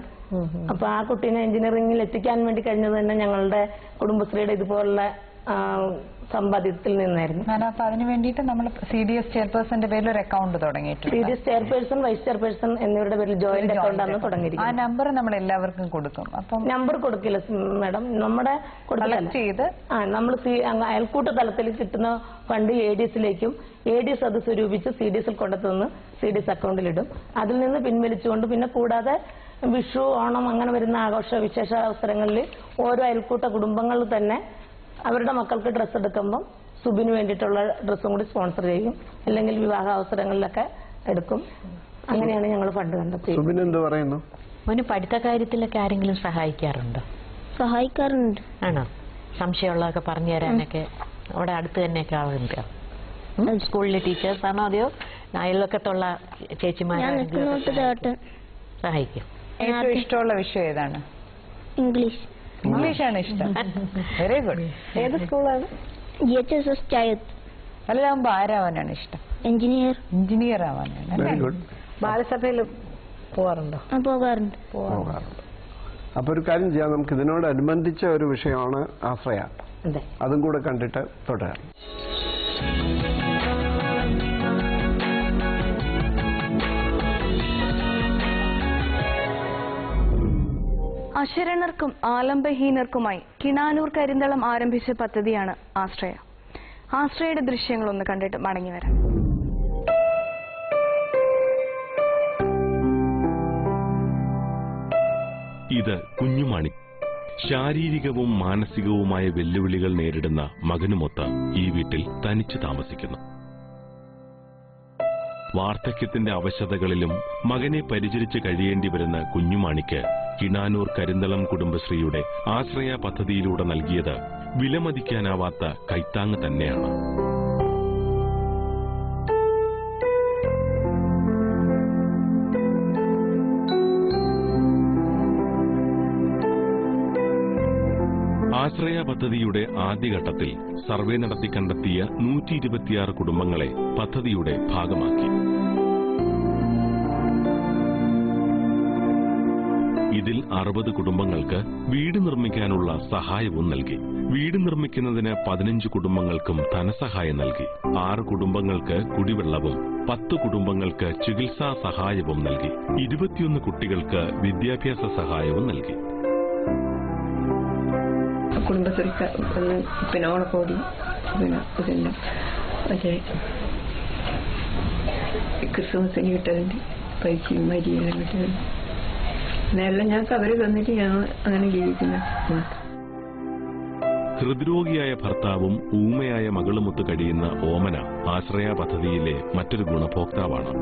അപ്പൊ ആ കുട്ടീനെ എഞ്ചിനീയറിംഗിൽ എത്തിക്കാൻ വേണ്ടി കഴിഞ്ഞത് തന്നെ ഞങ്ങളുടെ കുടുംബശ്രീയുടെ ഇതുപോലുള്ള സമ്പാദ്യത്തിൽ നിന്നായിരുന്നു. അപ്പൊ അതിന് വേണ്ടിയിട്ട് നമ്മൾ CDS ചെയർപേഴ്സന്റെ പേരിൽ ഒരു അക്കൗണ്ട് തുടങ്ങിയിട്ടുണ്ട്. CDS ചെയർപേഴ്സൺ, വൈസ് ചെയർപേഴ്സൺ എന്നിവരുടെ പേരിൽ ജോയിന്റ് അക്കൗണ്ടാണ് തുടങ്ങിയിരിക്കുന്നത്. ആ നമ്പർ നമ്മൾ എല്ലാവർക്കും കൊടുക്കും. അപ്പം നമ്പർ കൊടുക്കില്ല മാഡം, നമ്മുടെ ചെയ്ത് നമ്മൾ അയൽക്കൂട്ട തലത്തിൽ കിട്ടുന്ന ഫണ്ട് ADSിലേക്കും ADS അത് സ്വരൂപിച്ച് CDSൽ കൊണ്ടെത്തുന്ന CDS അക്കൗണ്ടിലിടും. അതിൽ നിന്ന് പിൻവലിച്ചുകൊണ്ട് പിന്നെ കൂടാതെ വിഷു, ഓണം അങ്ങനെ വരുന്ന ആഘോഷ വിശേഷ അവസരങ്ങളിൽ ഓരോ അയൽക്കൂട്ട കുടുംബങ്ങളിൽ തന്നെ അവരുടെ മക്കൾക്ക് ഡ്രസ്സ് എടുക്കുമ്പോൾ സുബിന് വേണ്ടിയിട്ടുള്ള ഡ്രസ്സും കൂടി സ്പോൺസർ ചെയ്യും. അല്ലെങ്കിൽ വിവാഹ അവസരങ്ങളിലൊക്കെ എടുക്കും. അങ്ങനെയാണ് ഞങ്ങൾ ഫണ്ട് കണ്ടെത്തിയത്. സുബിൻ എന്ത് പറയുന്നു? മോന് പഠിത്ത കാര്യത്തിലൊക്കെ ആരെങ്കിലും സഹായിക്കാറുണ്ടോ? സഹായിക്കാറുണ്ട്. ആണോ? സംശയമുള്ളതൊക്കെ പറഞ്ഞു തരാനൊക്കെ അവിടെ അടുത്ത് തന്നെയൊക്കെ ആളുണ്ടോ? സ്കൂളിലെ ടീച്ചേഴ്സ് ആണോ അതെയോ അയൽവക്കത്തുള്ള ചേച്ചിമാരും സഹായിക്കും? ഏറ്റവും ഇഷ്ടമുള്ള വിഷയം ഏതാണ്? ഇംഗ്ലീഷ്. ഇംഗ്ലീഷാണ് ഇഷ്ടം. Very good. ഏത് സ്കൂളാണ്? GHSS ചായത്ത്. വലുതാകുമ്പോ ആരാവാനാണ് ഇഷ്ടം? എഞ്ചിനീയർ. എഞ്ചിനീയർ ആവാനാണ്. ബാലസഭയിൽ പോകാറുണ്ടോ? പോകാറുണ്ട്. അപ്പൊ ഒരു കാര്യം ചെയ്യാം, നമുക്ക് ഇതിനോടനുബന്ധിച്ച ഒരു വിഷയമാണ് ആശ്രയ. അതും കൂടെ കണ്ടിട്ട് തുടരാം. അശരണർക്കും ആലംബഹീനർക്കുമായി കിണാനൂർ കരിന്തളം ആരംഭിച്ച പദ്ധതിയാണ് ആശ്രയ. ആശ്രയയുടെ ദൃശ്യങ്ങളൊന്ന് കണ്ടിട്ട് മടങ്ങി വരാം. ഇത് കുഞ്ഞുമാണി. ശാരീരികവും മാനസികവുമായ വെല്ലുവിളികൾ നേരിടുന്ന മകനുമൊത്ത് ഈ വീട്ടിൽ തനിച്ചു താമസിക്കുന്നു. വാർദ്ധക്യത്തിന്റെ അവശതകളിലും മകനെ പരിചരിച്ച് കഴിയേണ്ടി വരുന്ന കുഞ്ഞുമാണിക്ക് കിണാനൂർ കരിന്തളം കുടുംബശ്രീയുടെ ആശ്രയ പദ്ധതിയിലൂടെ നൽകിയത് വിലമതിക്കാനാവാത്ത കൈത്താങ് തന്നെയാണ്. ആശ്രയ പദ്ധതിയുടെ ആദ്യഘട്ടത്തിൽ സർവേ നടത്തി കണ്ടെത്തിയ 126 കുടുംബങ്ങളെ പദ്ധതിയുടെ ഭാഗമാക്കി. ഇതിൽ 60 കുടുംബങ്ങൾക്ക് വീട് നിർമ്മിക്കാനുള്ള സഹായവും നൽകി. വീട് നിർമ്മിക്കുന്നതിന് 15 കുടുംബങ്ങൾക്കും ധനസഹായം നൽകി. 6 കുടുംബങ്ങൾക്ക് കുടിവെള്ളവും 10 കുടുംബങ്ങൾക്ക് ചികിത്സാ സഹായവും നൽകി. 21 കുട്ടികൾക്ക് വിദ്യാഭ്യാസ സഹായവും നൽകി. കുടുംബശ്രീ പിന്നെ ഓണക്കോടി പിന്നെ ഇതെല്ലാം മറ്റേ ക്രിസ്മസിന് കിട്ടലുണ്ട്, പൈസയും മരിയെല്ലാം കിട്ടലുണ്ട്. എന്നെല്ലാം ഞങ്ങൾക്ക് അവർ തന്നിട്ട് ഞങ്ങൾ അങ്ങനെ ജീവിക്കുന്നു. ഹൃദ്രോഗിയായ ഭർത്താവും ഊമയായ മകളുമൊത്ത് കഴിയുന്ന ഓമന ആശ്രയ പദ്ധതിയിലെ മറ്റൊരു ഗുണഭോക്താവാണ്.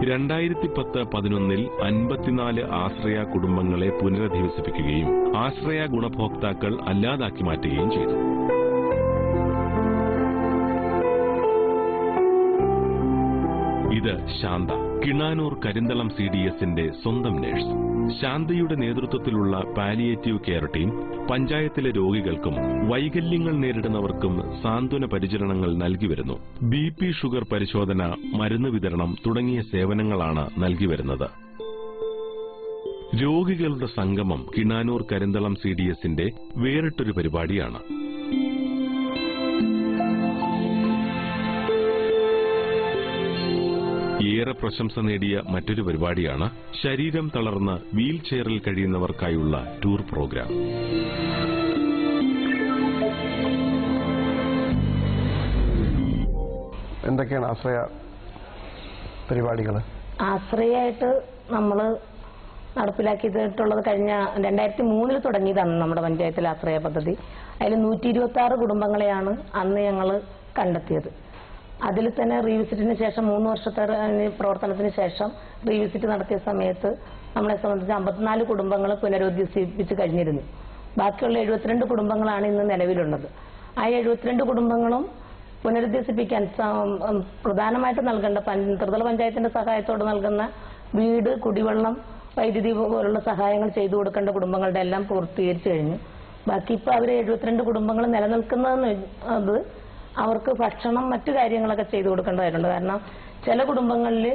2010-11 54 ആശ്രയ കുടുംബങ്ങളെ പുനരധിവസിപ്പിക്കുകയും ആശ്രയ ഗുണഭോക്താക്കൾ അല്ലാതാക്കി മാറ്റുകയും ചെയ്തു. ഇത് ശാന്ത, കിണാനൂർ കരിന്തളം CDSന്റെ സ്വന്തം നഴ്സ്. ശാന്തയുടെ നേതൃത്വത്തിലുള്ള പാലിയേറ്റീവ് കെയർ ടീം പഞ്ചായത്തിലെ രോഗികൾക്കും വൈകല്യങ്ങൾ നേരിടുന്നവർക്കും സാന്ത്വന പരിചരണങ്ങൾ നൽകി വരുന്നു. BP, ഷുഗർ പരിശോധന, മരുന്ന് വിതരണം തുടങ്ങിയ സേവനങ്ങളാണ് നൽകി വരുന്നത്. രോഗികളുടെ സംഗമം കിണാനൂർ കരിന്തളം CDSന്റെ വേറിട്ടൊരു പരിപാടിയാണ്. ഏറെ പ്രശംസ നേടിയ മറ്റൊരു പരിപാടിയാണ് ശരീരം തളർന്ന് വീൽ ചെയറിൽ കഴിയുന്നവർക്കായുള്ള ടൂർ പ്രോഗ്രാം. എന്തൊക്കെയാണ് ആശ്രയ പരിപാടികൾ? ആശ്രയമായിട്ട് നമ്മൾ നടപ്പിലാക്കിയിട്ടുള്ളത് കഴിഞ്ഞ 2003 തുടങ്ങിയതാണ് നമ്മുടെ പഞ്ചായത്തിലെ ആശ്രയ പദ്ധതി. അതിൽ 126 കുടുംബങ്ങളെയാണ് അന്ന് ഞങ്ങൾ കണ്ടെത്തിയത്. അതിൽ തന്നെ റീവിസിറ്റിന് ശേഷം 3 വർഷത്തെ പ്രവർത്തനത്തിന് ശേഷം റീവിസിറ്റ് നടത്തിയ സമയത്ത് നമ്മളെ സംബന്ധിച്ച് 54 കുടുംബങ്ങൾ പുനരധിവസിപ്പിച്ച് കഴിഞ്ഞിരുന്നു. ബാക്കിയുള്ള 72 കുടുംബങ്ങളാണ് ഇന്ന് നിലവിലുള്ളത്. ആ 72 കുടുംബങ്ങളും പുനരധിവസിപ്പിക്കാൻ പ്രധാനമായിട്ട് നൽകേണ്ട ത്രിതല പഞ്ചായത്തിന്റെ സഹായത്തോടെ നൽകുന്ന വീട്, കുടിവെള്ളം, വൈദ്യുതി പോലുള്ള സഹായങ്ങൾ ചെയ്തു കൊടുക്കേണ്ട കുടുംബങ്ങളുടെ എല്ലാം പൂർത്തീകരിച്ചു കഴിഞ്ഞു. ബാക്കി ഇപ്പോൾ അവർ 72 കുടുംബങ്ങൾ നിലനിൽക്കുന്നതെന്ന് അത് അവർക്ക് ഭക്ഷണം, മറ്റു കാര്യങ്ങളൊക്കെ ചെയ്തു കൊടുക്കേണ്ടതായിട്ടുണ്ട്. കാരണം ചില കുടുംബങ്ങളിൽ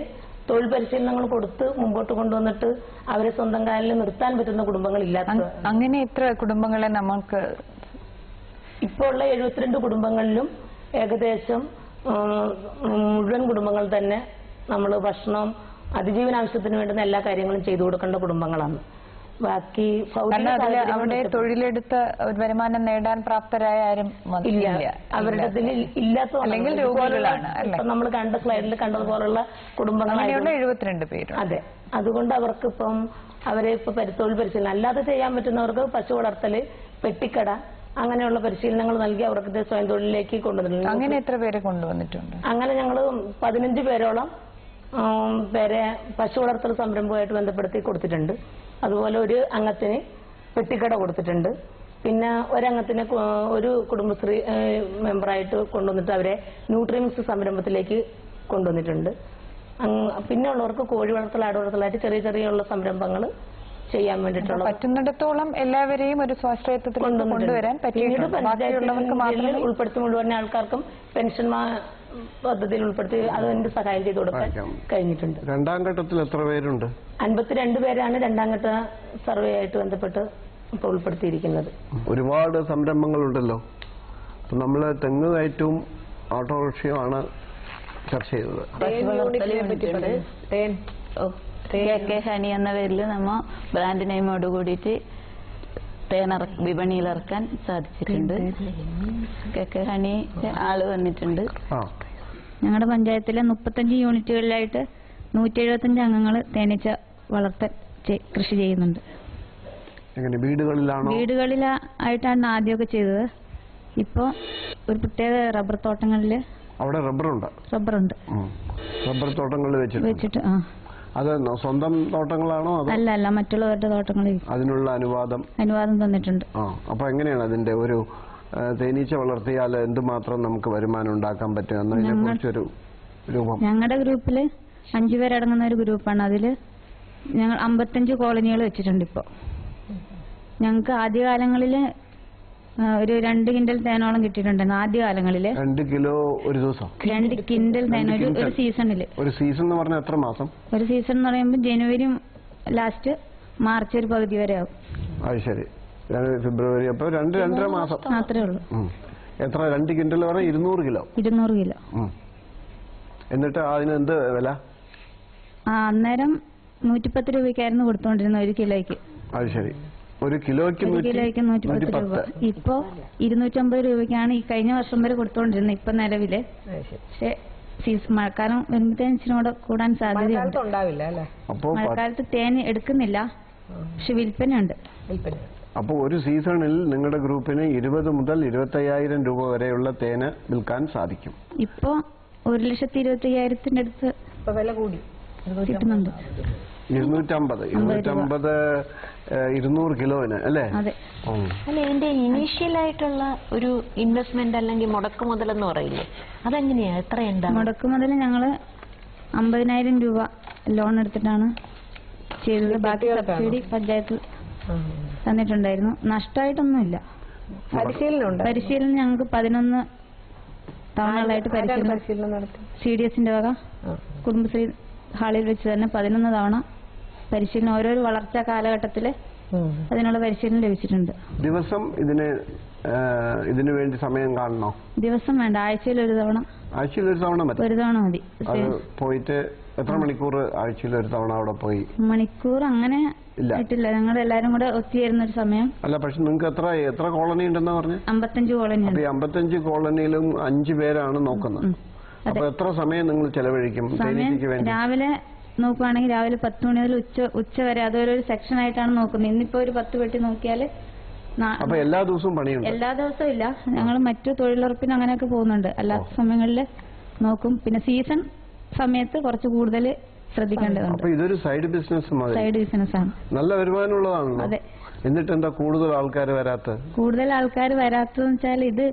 തൊഴിൽ പരിശീലനങ്ങൾ കൊടുത്ത് മുമ്പോട്ട് കൊണ്ടുവന്നിട്ട് അവരെ സ്വന്തം കാലിൽ നിർത്താൻ പറ്റുന്ന കുടുംബങ്ങളില്ലാത്ത. അങ്ങനെ എത്ര കുടുംബങ്ങളെ നമുക്ക് ഇപ്പോൾ ഉള്ള 72 കുടുംബങ്ങളിലും ഏകദേശം മുഴുവൻ കുടുംബങ്ങൾ തന്നെ നമ്മൾ ഭക്ഷണം അതിജീവനാവശ്യത്തിന് വേണ്ടുന്ന എല്ലാ കാര്യങ്ങളും ചെയ്തു കൊടുക്കേണ്ട കുടുംബങ്ങളാണ്. ബാക്കി അവിടെ തൊഴിലെടുത്ത് വരുമാനം നേടാൻ പ്രാപ്തരായ ആരും ഇല്ല. അവരുടെ ഇല്ലാത്ത അല്ലെങ്കിൽ രോഗികളാണ്. നമ്മൾ കണ്ട സ്ലൈഡിൽ കണ്ടതുപോലുള്ള കുടുംബങ്ങളായുള്ള 72 പേര്. അതെ. അതുകൊണ്ട് അവർക്ക് ഇപ്പം അവരെ ഇപ്പൊ തൊഴിൽ പരിശീലനം അല്ലാതെ ചെയ്യാൻ പറ്റുന്നവർക്ക് പശു വളർത്തല്, പെട്ടിക്കട അങ്ങനെയുള്ള പരിശീലനങ്ങൾ നൽകി അവർക്ക് സ്വയം തൊഴിലിലേക്ക് കൊണ്ടുവന്നിട്ടുണ്ട്. അങ്ങനെ എത്ര പേരെ കൊണ്ടുവന്നിട്ടുണ്ട്? അങ്ങനെ ഞങ്ങൾ 15 പേരോളം പേരെ പശു വളർത്തൽ സംരംഭവുമായിട്ട് ബന്ധപ്പെടുത്തി കൊടുത്തിട്ടുണ്ട്. അതുപോലെ ഒരു അംഗത്തിന് പെട്ടിക്കട കൊടുത്തിട്ടുണ്ട്. പിന്നെ ഒരംഗത്തിന് ഒരു കുടുംബശ്രീ മെമ്പറായിട്ട് കൊണ്ടുവന്നിട്ട് അവരെ ന്യൂട്രിമിക്സ് സംരംഭത്തിലേക്ക് കൊണ്ടുവന്നിട്ടുണ്ട്. പിന്നെ ഉള്ളവർക്ക് കോഴി വളർത്തൽ, ആട് വളർത്തലായിട്ട് ചെറിയ ചെറിയ ഉള്ള സംരംഭങ്ങൾ ചെയ്യാൻ വേണ്ടിയിട്ടുള്ള പറ്റുന്നിടത്തോളം എല്ലാവരെയും ഒരു സ്വാശ്രയത്വത്തിൽ കൊണ്ടുവരാൻ പറ്റിയിട്ടുണ്ട്. ഉൾപ്പെടുത്തി മുഴുവൻ ആൾക്കാർക്കും പെൻഷൻ പദ്ധതിയിൽ ഉൾപ്പെടുത്തി അതിന്റെ സഹായം ചെയ്തു കൊടുക്കാൻ കഴിഞ്ഞിട്ടുണ്ട്. രണ്ടാം ഘട്ടത്തിൽ എത്ര പേരുണ്ട്? 52 പേരാണ് രണ്ടാം ഘട്ട സർവേ ആയിട്ട് ബന്ധപ്പെട്ട് ഇപ്പോൾ ഉൾപ്പെടുത്തിയിരിക്കുന്നത്. ഒരുപാട് സംരംഭങ്ങളുണ്ടല്ലോ. നമ്മള് തെങ്ങ് കയറ്റവും ഓട്ടോറിക്ഷയുമാണ് ചർച്ച ചെയ്തത്. ഹണി എന്ന പേരിൽ നമ്മ ബ്രാൻഡ് നെയിമോട് കൂടിയിട്ട് തേൻ വിപണിയിൽ ഇറക്കാൻ സാധിച്ചിട്ടുണ്ട്. ഹണി ആള് വന്നിട്ടുണ്ട്. ഞങ്ങളുടെ പഞ്ചായത്തിലെ 35 യൂണിറ്റുകളിലായിട്ട് 175 അംഗങ്ങൾ തേനീച്ച വളർത്തൽ കൃഷി ചെയ്യുന്നുണ്ട്. വീടുകളിലായിട്ടാണ് ആദ്യമൊക്കെ ചെയ്തത്. ഇപ്പോ ഒരു പ്രത്യേക റബ്ബർ തോട്ടങ്ങളില് അവിടെ റബ്ബറുണ്ട്. റബ്ബർ തോട്ടങ്ങളിൽ വെച്ചിട്ട് അത് സ്വന്തം തോട്ടങ്ങളാണോ? അല്ല, മറ്റുള്ളവരുടെ തോട്ടങ്ങളിൽ അതിനുള്ള അനുവാദം തന്നിട്ടുണ്ട്. അപ്പൊ എങ്ങനെയാണ് അതിന്റെ ഒരു തേനീച്ച വളർത്തിയാൽ എന്തുമാത്രം നമുക്ക് വരുമാനം ഉണ്ടാക്കാൻ പറ്റും എന്നതിനെ കുറിച്ചൊരു രൂപം? ഞങ്ങളുടെ ഗ്രൂപ്പില് 5 പേരടങ്ങുന്ന ഒരു ഗ്രൂപ്പാണ്. അതില് ഞങ്ങൾ 55 കോളനികൾ വെച്ചിട്ടുണ്ട്. ഇപ്പൊ ഞങ്ങൾക്ക് ആദ്യകാലങ്ങളില് ഒരു 2 കിൻഡൽ തേനോളം കിട്ടിയിട്ടുണ്ടായിരുന്നു. ആദ്യകാലങ്ങളില് 2 കിലോ ഒരു ദിവസം, 2 കിൻഡൽ തേൻ ഒരു സീസണില്. ഒരു സീസൺ എന്ന് പറഞ്ഞാൽ എത്ര മാസം? ഒരു സീസൺ എന്ന് പറയുമ്പോൾ ജനുവരി ലാസ്റ്റ് മാർച്ച് ഒരു പകുതി വരെ ആവും. അത് ശരി. ഫെബ്രുവരി. അപ്പൊ 2-2.5 മാസം മാത്രമേ ഉള്ളൂ. എത്ര? 2 കിൻഡൽ പറഞ്ഞാൽ 200 കിലോ. 200 കിലോ. എന്നിട്ട് അതിന് എന്ത് വില? അന്നേരം 110 രൂപയ്ക്കായിരുന്നു കൊടുത്തോണ്ടിരുന്നത് 1 കിലോയ്ക്ക്. അത് ശരി. 1 കിലോയ്ക്ക് 110 രൂപ. ഇപ്പൊ 250 രൂപയ്ക്കാണ് ഈ കഴിഞ്ഞ വർഷം വരെ കൊടുത്തോണ്ടിരുന്നത്. ഇപ്പൊ നിലവില് പക്ഷെ മഴക്കാലം വരുമ്പോഴത്തേനും ഇച്ചിരി കൂടാൻ സാധ്യതയുണ്ട്. മഴക്കാലത്ത് തേൻ എടുക്കുന്നില്ല, പക്ഷെ വിൽപ്പനയുണ്ട്. അപ്പൊ ഒരു സീസണിൽ നിങ്ങളുടെ ഗ്രൂപ്പിന് 20 മുതൽ 25,000 രൂപ വരെയുള്ള തേന് വിൽക്കാൻ സാധിക്കും. ഇപ്പൊ 1,25,000 അടുത്ത് വില കൂടി കിട്ടുന്നുണ്ട്. 200 കിലോന് അല്ലേ? അല്ല, ഇതിന്റെ ഇനീഷ്യൽ ആയിട്ടുള്ള ഒരു ഇൻവെസ്റ്റ്മെന്റ് അല്ലെങ്കിൽ മുടക്ക് മുതൽ എന്ന് പറയില്ലേ, അതെങ്ങനെയാ? എത്രയുണ്ട് മുടക്ക് മുതൽ? ഞങ്ങള് 50,000 രൂപ ലോൺ എടുത്തിട്ടാണ് ചെയ്തത്. ബാക്കി സബ്സിഡി പഞ്ചായത്തിൽ തന്നിട്ടുണ്ടായിരുന്നു. നഷ്ടമായിട്ടൊന്നുമില്ല. പരിശീലനം ഞങ്ങൾക്ക് 11 തവണകളായിട്ട് പരിശീലനം നടത്തി. CDSന്റെ വക കുടുംബശ്രീ ഹാളിൽ വെച്ച് തന്നെ 11 തവണ പരിശീലനം ഓരോരോ വളർച്ചാ കാലഘട്ടത്തില് അതിനുള്ള പരിശീലനം ലഭിച്ചിട്ടുണ്ട്. ദിവസം ഇതിനു വേണ്ടി സമയം കാണണോ? ദിവസം വേണ്ട, ആഴ്ചയിൽ ഒരു തവണ. ആഴ്ചയിൽ ഒരു തവണ മതി. ഒരു തവണ മതി. പോയിട്ട് എത്ര മണിക്കൂർ ആഴ്ചയിൽ ഒരു തവണ അവിടെ പോയി? മണിക്കൂർ അങ്ങനെ ആയിട്ടില്ല. ഞങ്ങൾ എല്ലാരും കൂടെ ഒത്തുചേരുന്ന ഒരു സമയം. അല്ല, പക്ഷെ നിങ്ങൾക്ക് എത്ര കോളനി ഉണ്ടെന്നാ പറഞ്ഞു? 55 കോളനി. 55 കോളനിയിലും 5 പേരാണ് നോക്കുന്നത്. അപ്പൊ എത്ര സമയം നിങ്ങൾ ചെലവഴിക്കും തേനീച്ചയ്ക്ക് വേണ്ടി? രാവിലെ നോക്കുവാണെങ്കിൽ രാവിലെ 10 മണി മുതൽ ഉച്ച വരെ അതൊരു സെക്ഷൻ ആയിട്ടാണ് നോക്കുന്നത്. ഇന്നിപ്പോ ഒരു 10 പെട്ടി നോക്കിയാല് അപ്പൊ എല്ലാ ദിവസവും പണിയുണ്ട്? എല്ലാ ദിവസവും ഇല്ല, ഞങ്ങൾ മറ്റു തൊഴിലുറപ്പിന് അങ്ങനെയൊക്കെ പോകുന്നുണ്ട്. അല്ലാത്ത സമയങ്ങളിൽ നോക്കും. പിന്നെ സീസൺ സമയത്ത് കുറച്ച് കൂടുതൽ ശ്രദ്ധിക്കേണ്ടതുണ്ട്. അപ്പൊ ഇതൊരു സൈഡ് ബിസിനസ് ആണ്. നല്ല വരുമാനമുള്ളതാണല്ലോ. അതെ. എന്നിട്ട് എന്താ കൂടുതൽ ആൾക്കാർ വരാത്തത്? കൂടുതൽ ആൾക്കാർ വരാത്തതെന്ന് വെച്ചാൽ ഇത്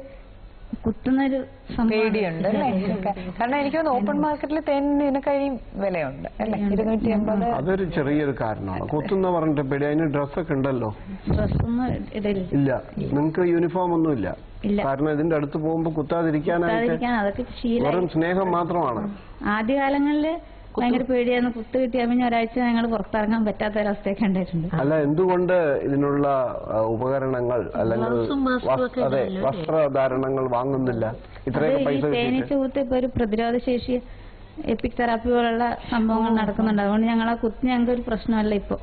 കുത്തുന്നൊരു പേടിയുണ്ട്. കാരണം എനിക്ക് തോന്നുന്നു ഓപ്പൺ മാർക്കറ്റിൽ തേനിന് കഴിയും വിലയുണ്ട് അല്ലെ? 250. അതൊരു ചെറിയൊരു കാരണമാണ്. കുത്തുന്ന പറഞ്ഞിട്ട് പേടി. അതിന് ഡ്രസ്സൊക്കെ ഉണ്ടല്ലോ. ഡ്രസ്സൊന്നും ഇല്ല. നിങ്ങൾക്ക് യൂണിഫോം ഒന്നും ഇല്ല. കാരണം ഇതിന്റെ അടുത്ത് പോകുമ്പോ കുത്താതിരിക്കാനായിട്ട് വെറും സ്നേഹം മാത്രമാണ്. ആദ്യകാലങ്ങളില് ഭയങ്കര പേടിയായിരുന്നു. കുത്തു കിട്ടിയാൽ പിന്നെ ഒരാഴ്ച ഞങ്ങൾ പുറത്തിറങ്ങാൻ പറ്റാത്ത ഒരവസ്ഥയൊക്കെ ഉണ്ടായിട്ടുണ്ട്. അല്ല, എന്തുകൊണ്ട് ഇതിനുള്ള ഉപകരണങ്ങൾ അല്ലെങ്കിൽ വസ്ത്രധാരണങ്ങൾ വാങ്ങുന്നില്ല? ഇത്രയൊക്കെ പൈസ തേനീച്ച കുത്ത് ഇപ്പൊ ഒരു പ്രതിരോധ ശേഷി എപ്പിക് തെറാപ്പി പോലുള്ള സംഭവങ്ങൾ നടക്കുന്നുണ്ട്. അതുകൊണ്ട് ഞങ്ങൾ ആ കുത്ത് ഞങ്ങൾക്ക് ഒരു പ്രശ്നമല്ല ഇപ്പൊ.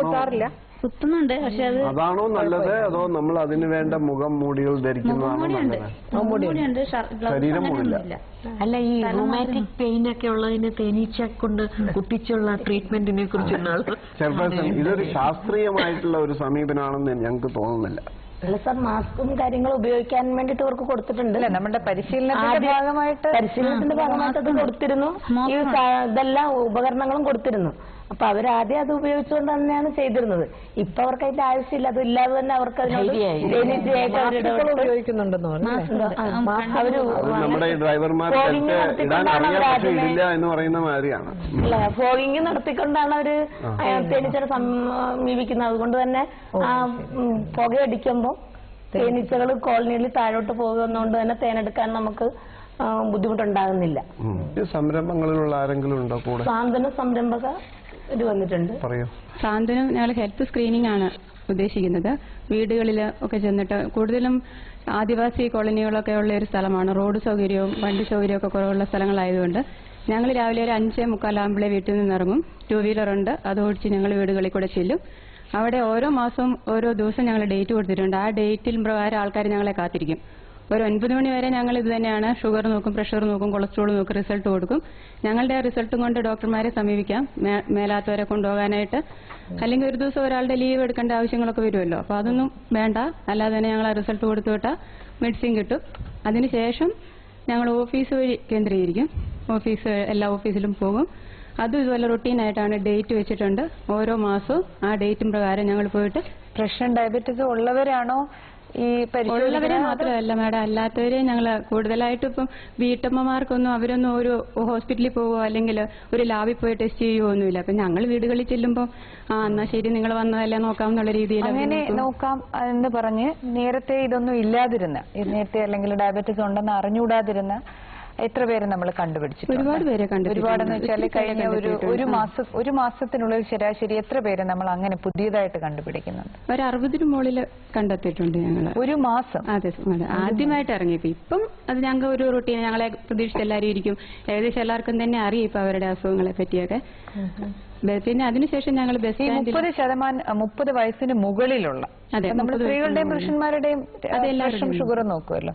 കുത്താറില്ല, കുത്തുന്നുണ്ട്. പക്ഷെ അതാണോ നല്ലത്, അതോ നമ്മൾ അതിന് വേണ്ട മുഖം മൂടികൾ ധരിക്കുന്നതാണോ നല്ലത്? ശരീരം മൂടില്ല. അല്ല, ഈ റൊമാറ്റിക് പെയിൻ ഒക്കെ ഉള്ളതിന് തേനീച്ച കൊണ്ട് കുത്തിച്ചുള്ള ട്രീറ്റ്മെന്റിനെ കുറിച്ച് ചെറുപ്പത്തിൽ ഇതൊരു ശാസ്ത്രീയമായിട്ടുള്ള ഒരു സമീപനമാണെന്ന് ഞങ്ങൾക്ക് തോന്നുന്നില്ല. അല്ല സാർ, മാസ്കും കാര്യങ്ങളും ഉപയോഗിക്കാൻ വേണ്ടിട്ട് അവർക്ക് കൊടുത്തിട്ടുണ്ട്. നമ്മുടെ പരിശീലനത്തിന്റെ ഭാഗമായിട്ട് അത് കൊടുത്തിരുന്നു. ഈ ഇതെല്ലാം ഉപകരണങ്ങളും കൊടുത്തിരുന്നു. അപ്പൊ അവരാദ്യം അത് ഉപയോഗിച്ചുകൊണ്ട് തന്നെയാണ് ചെയ്തിരുന്നത്. ഇപ്പൊ അവർക്ക് അതിന്റെ ആവശ്യമില്ല. അത് ഇല്ലാതെ തന്നെ അവർക്ക് ഉപയോഗിക്കുന്നുണ്ടെന്ന് അവര് നമ്മുടെ ഡ്രൈവർമാർക്ക് ഇടാൻ അറിയില്ല എന്ന് പറയുന്ന മാതിരിയാണ്. അല്ല, ഫോഗിങ് നടത്തിക്കൊണ്ടാണ് അവര് തേനീച്ചകളെ സമീപിക്കുന്നത്. അതുകൊണ്ട് തന്നെ പുകയടിക്കുമ്പോ തേനീച്ചകൾ കോളനിയിൽ താഴോട്ട് പോകുന്നതുകൊണ്ട് തന്നെ തേനെടുക്കാൻ നമുക്ക് ബുദ്ധിമുട്ടുണ്ടാകുന്നില്ല. സംരംഭങ്ങളിലുള്ള ആരെങ്കിലും ഉണ്ടോ കൂടെ? സാന്ത്വന സംരംഭക വന്നിട്ടുണ്ട്. സാന്ത്വനം ഞങ്ങൾ ഹെൽത്ത് സ്ക്രീനിംഗ് ആണ് ഉദ്ദേശിക്കുന്നത്. വീടുകളിൽ ഒക്കെ ചെന്നിട്ട്, കൂടുതലും ആദിവാസി കോളനികളൊക്കെ ഉള്ള ഒരു സ്ഥലമാണ്. റോഡ് സൗകര്യവും വണ്ടി സൗകര്യവും ഒക്കെ കുറവുള്ള സ്ഥലങ്ങളായതുകൊണ്ട് ഞങ്ങൾ രാവിലെ ഒരു 5:45 വീട്ടിൽ നിന്ന് ഇറങ്ങും. 2 വീലറുണ്ട്, അത് ഓടിച്ച് ഞങ്ങൾ വീടുകളിൽ കൂടെ ചെല്ലും. അവിടെ ഓരോ മാസവും ഓരോ ദിവസം ഞങ്ങൾ ഡേറ്റ് കൊടുത്തിട്ടുണ്ട്. ആ ഡേറ്റിൽ പ്രകാരം ആൾക്കാർ ഞങ്ങളെ കാത്തിരിക്കും. ഒരു 9 മണി വരെ ഞങ്ങൾ ഇത് തന്നെയാണ്. ഷുഗർ നോക്കും, പ്രഷർ നോക്കും, കൊളസ്ട്രോൾ നോക്കും, റിസൾട്ട് കൊടുക്കും. ഞങ്ങളുടെ റിസൾട്ടും കൊണ്ട് ഡോക്ടർമാരെ സമീപിക്കാം, മേലാത്തവരെ കൊണ്ടുപോകാനായിട്ട്. അല്ലെങ്കിൽ ഒരു ദിവസം ഒരാളുടെ ലീവ് എടുക്കേണ്ട ആവശ്യങ്ങളൊക്കെ വരുമല്ലോ. അപ്പോൾ അതൊന്നും വേണ്ട, അല്ലാതെ തന്നെ ഞങ്ങൾ ആ റിസൾട്ട് കൊടുത്തു വിട്ടാൽ മെഡിസിൻ കിട്ടും. അതിനുശേഷം ഞങ്ങൾ ഓഫീസ് വഴി കേന്ദ്രീകരിക്കും. എല്ലാ ഓഫീസിലും പോകും. അതും ഇതുപോലെ റൊട്ടീനായിട്ടാണ് ഡേറ്റ് വെച്ചിട്ടുണ്ട്. ഓരോ മാസവും ആ ഡേറ്റും പ്രകാരം ഞങ്ങൾ പോയിട്ട്. പ്രഷർ ഡയബറ്റീസ് ഉള്ളവരാണോ ഈ ഉള്ളവരെ മാത്രമല്ല മാഡം, അല്ലാത്തവരെ ഞങ്ങൾ കൂടുതലായിട്ട് ഇപ്പം വീട്ടമ്മമാർക്കൊന്നും അവരൊന്നും ഒരു ഹോസ്പിറ്റലിൽ പോവോ അല്ലെങ്കിൽ ഒരു ലാബിൽ പോയി ടെസ്റ്റ് ചെയ്യുവോ ഒന്നുമില്ല. അപ്പൊ ഞങ്ങൾ വീടുകളിൽ ചെല്ലുമ്പോൾ എന്നാ ശരി നിങ്ങൾ വന്നതല്ലേ നോക്കാം എന്നുള്ള രീതിയിൽ അങ്ങനെ നോക്കാം എന്ന് പറഞ്ഞ് നേരത്തെ ഇതൊന്നും ഇല്ലാതിരുന്ന, നേരത്തെ അല്ലെങ്കിൽ ഡയബറ്റീസ് ഉണ്ടെന്ന് അറിഞ്ഞുകൂടാതിരുന്ന എത്ര പേരെ നമ്മൾ കണ്ടുപിടിച്ചു? ഒരുപാട് പേരെ കണ്ടുപിടിച്ചു. ഒരുപാടെന്ന് വെച്ചാൽ കഴിഞ്ഞ ഒരു മാസത്തിനുള്ളിൽ ശരാശരി എത്ര പേരെ നമ്മൾ അങ്ങനെ പുതിയതായിട്ട് കണ്ടുപിടിക്കുന്നുണ്ട്? ഒരു 60 മുകളിൽ കണ്ടെത്തിയിട്ടുണ്ട് ഞങ്ങൾ ഒരു മാസം. അതെ, ആദ്യമായിട്ട് ഇറങ്ങിയപ്പോ ഇപ്പം അത് ഞങ്ങൾക്ക് ഒരു റൊട്ടീൻ. ഞങ്ങളെ പ്രതീക്ഷിച്ച് എല്ലാവരും ഇരിക്കും. ഏകദേശം എല്ലാവർക്കും തന്നെ അറിയാം ഇപ്പൊ അവരുടെ അസുഖങ്ങളെ പറ്റിയൊക്കെ. പിന്നെ അതിനുശേഷം ഞങ്ങൾ 30 വയസ്സിന് മുകളിലുള്ള നമ്മൾ സ്ത്രീകളുടെയും പുരുഷന്മാരുടെയും ഷുഗർ നോക്കുമല്ലോ.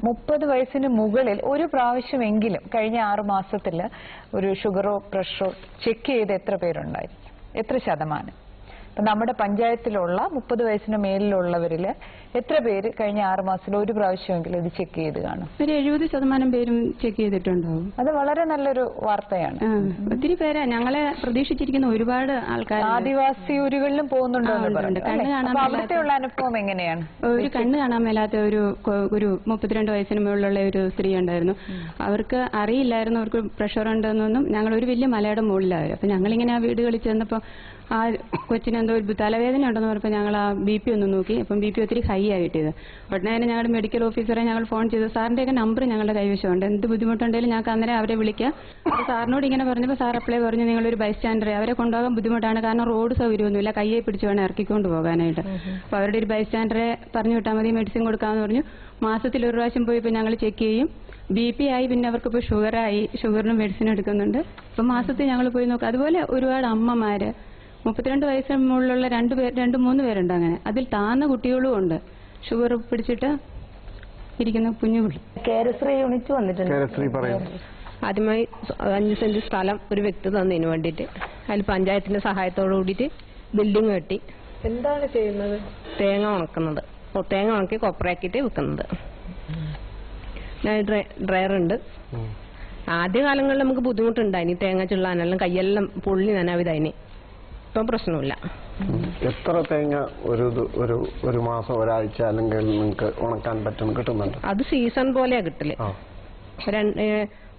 30 വയസ്സിന് മുകളിൽ ഒരു പ്രാവശ്യമെങ്കിലും കഴിഞ്ഞ 6 മാസത്തിൽ ഒരു ഷുഗറോ പ്രഷറോ ചെക്ക് ചെയ്ത് എത്ര പേരുണ്ടായിരിക്കും? എത്ര ശതമാനം? നമ്മുടെ പഞ്ചായത്തിലുള്ള 30 വയസ്സിന് മേലിലുള്ളവരിൽ എത്ര പേര് കഴിഞ്ഞ 6 മാസത്തിൽ ഒരു പ്രാവശ്യമെങ്കിലും ഇത് ചെക്ക് ചെയ്ത് കാണും? ഒരു 70% പേരും ചെക്ക് ചെയ്തിട്ടുണ്ടാവും. അത് വളരെ നല്ലൊരു വാർത്തയാണ്. ഒത്തിരി പേരെ ഞങ്ങളെ പ്രതീക്ഷിച്ചിരിക്കുന്ന ഒരുപാട് ആൾക്കാർ ആദിവാസി ഊരുകളിലും പോകുന്നുണ്ടോ? അവിടുത്തെയുള്ള അനുഭവം എങ്ങനെയാണ്? ഒരു കണ്ണ് കാണാൻ മേലാത്ത ഒരു 32 വയസ്സിന് മുകളിലുള്ള ഒരു സ്ത്രീ ഉണ്ടായിരുന്നു. അവർക്ക് അറിയില്ലായിരുന്നു അവർക്ക് പ്രഷർ ഉണ്ടെന്നൊന്നും. ഞങ്ങൾ ഒരു വലിയ മലയുടെ മുകളിലായിരുന്നു. അപ്പൊ ഞങ്ങളിങ്ങനെ ആ വീടുകളിൽ ചെന്നപ്പോൾ ആ കൊച്ചിനെന്തോ ഒരു തലവേദന ഉണ്ടെന്ന് പറഞ്ഞപ്പോൾ ഞങ്ങൾ ആ BP ഒന്ന് നോക്കി. അപ്പം BP ഒത്തിരി ഹൈ ആയിട്ടത്. ഉടനെ തന്നെ ഞങ്ങളുടെ മെഡിക്കൽ ഓഫീസറെ ഞങ്ങൾ ഫോൺ ചെയ്തു. സാറിൻ്റെയൊക്കെ നമ്പർ ഞങ്ങളുടെ കൈവശമുണ്ട്, എന്ത് ബുദ്ധിമുട്ടുണ്ടെങ്കിലും ഞങ്ങൾക്ക് അന്നേരം അവരെ വിളിക്കാം. അപ്പോൾ സാറിനോട് ഇങ്ങനെ പറഞ്ഞപ്പോൾ സാർ അപ്ലൈ പറഞ്ഞു നിങ്ങളൊരു ബൈസ്റ്റാൻഡറെ അവരെ കൊണ്ടുപോകാൻ ബുദ്ധിമുട്ടാണ്, കാരണം റോഡ് സൗകര്യമൊന്നുമില്ല, കയ്യെ പിടിച്ച് വേണം ഇറക്കിക്കൊണ്ട് പോകാനായിട്ട്. അപ്പോൾ അവരുടെ ഒരു ബൈസ്റ്റാൻഡറെ പറഞ്ഞു വിട്ടാൽ മതി, മെഡിസിൻ കൊടുക്കാമെന്ന് പറഞ്ഞു. മാസത്തിൽ ഒരു പ്രാവശ്യം പോയി ഇപ്പോൾ ഞങ്ങൾ ചെക്ക് ചെയ്യും. BP ആയി, പിന്നെ അവർക്കിപ്പോൾ ഷുഗറായി, ഷുഗറിന് മെഡിസിൻ എടുക്കുന്നുണ്ട്. ഇപ്പം മാസത്തിൽ ഞങ്ങൾ പോയി നോക്കാം. അതുപോലെ ഒരുപാട് അമ്മമാര് 32 വയസ്സിന് മുകളിലുള്ള 2-3 പേരുണ്ട്. അങ്ങനെ അതിൽ താന്ന കുട്ടികളും ഉണ്ട്, ഷുഗർ പിടിച്ചിട്ട് ഇരിക്കുന്ന കുഞ്ഞുകുട്ടി. കേരശ്രീ യൂണിറ്റ് വന്നിട്ടുണ്ട്. ആദ്യമായി 5 സെന്റ് സ്ഥലം ഒരു വ്യക്തി തന്നതിന് വേണ്ടിയിട്ട് അതിൽ പഞ്ചായത്തിന്റെ സഹായത്തോടു കൂടിയിട്ട് ബിൽഡിംഗ് കെട്ടി. എന്താണ് ചെയ്യുന്നത്? തേങ്ങ ഉണക്കുന്നത്, തേങ്ങ ഉണക്കി കൊപ്രയാക്കിയിട്ട് വിൽക്കുന്നത്. ഡ്രയറുണ്ട്. ആദ്യ കാലങ്ങളിൽ നമുക്ക് ബുദ്ധിമുട്ടുണ്ടായിനി, തേങ്ങ ചുള്ളാനെല്ലാം കയ്യെല്ലാം പൊള്ളി നനാവിതായിനി. ഇപ്പം പ്രശ്നമില്ല. എത്ര തേങ്ങ ഒരു മാസം, ഒരാഴ്ച അല്ലെങ്കിൽ നിങ്ങൾക്ക് ഉണക്കാൻ കിട്ടുന്നുണ്ട്? അത് സീസൺ പോലെയാ കിട്ടല്.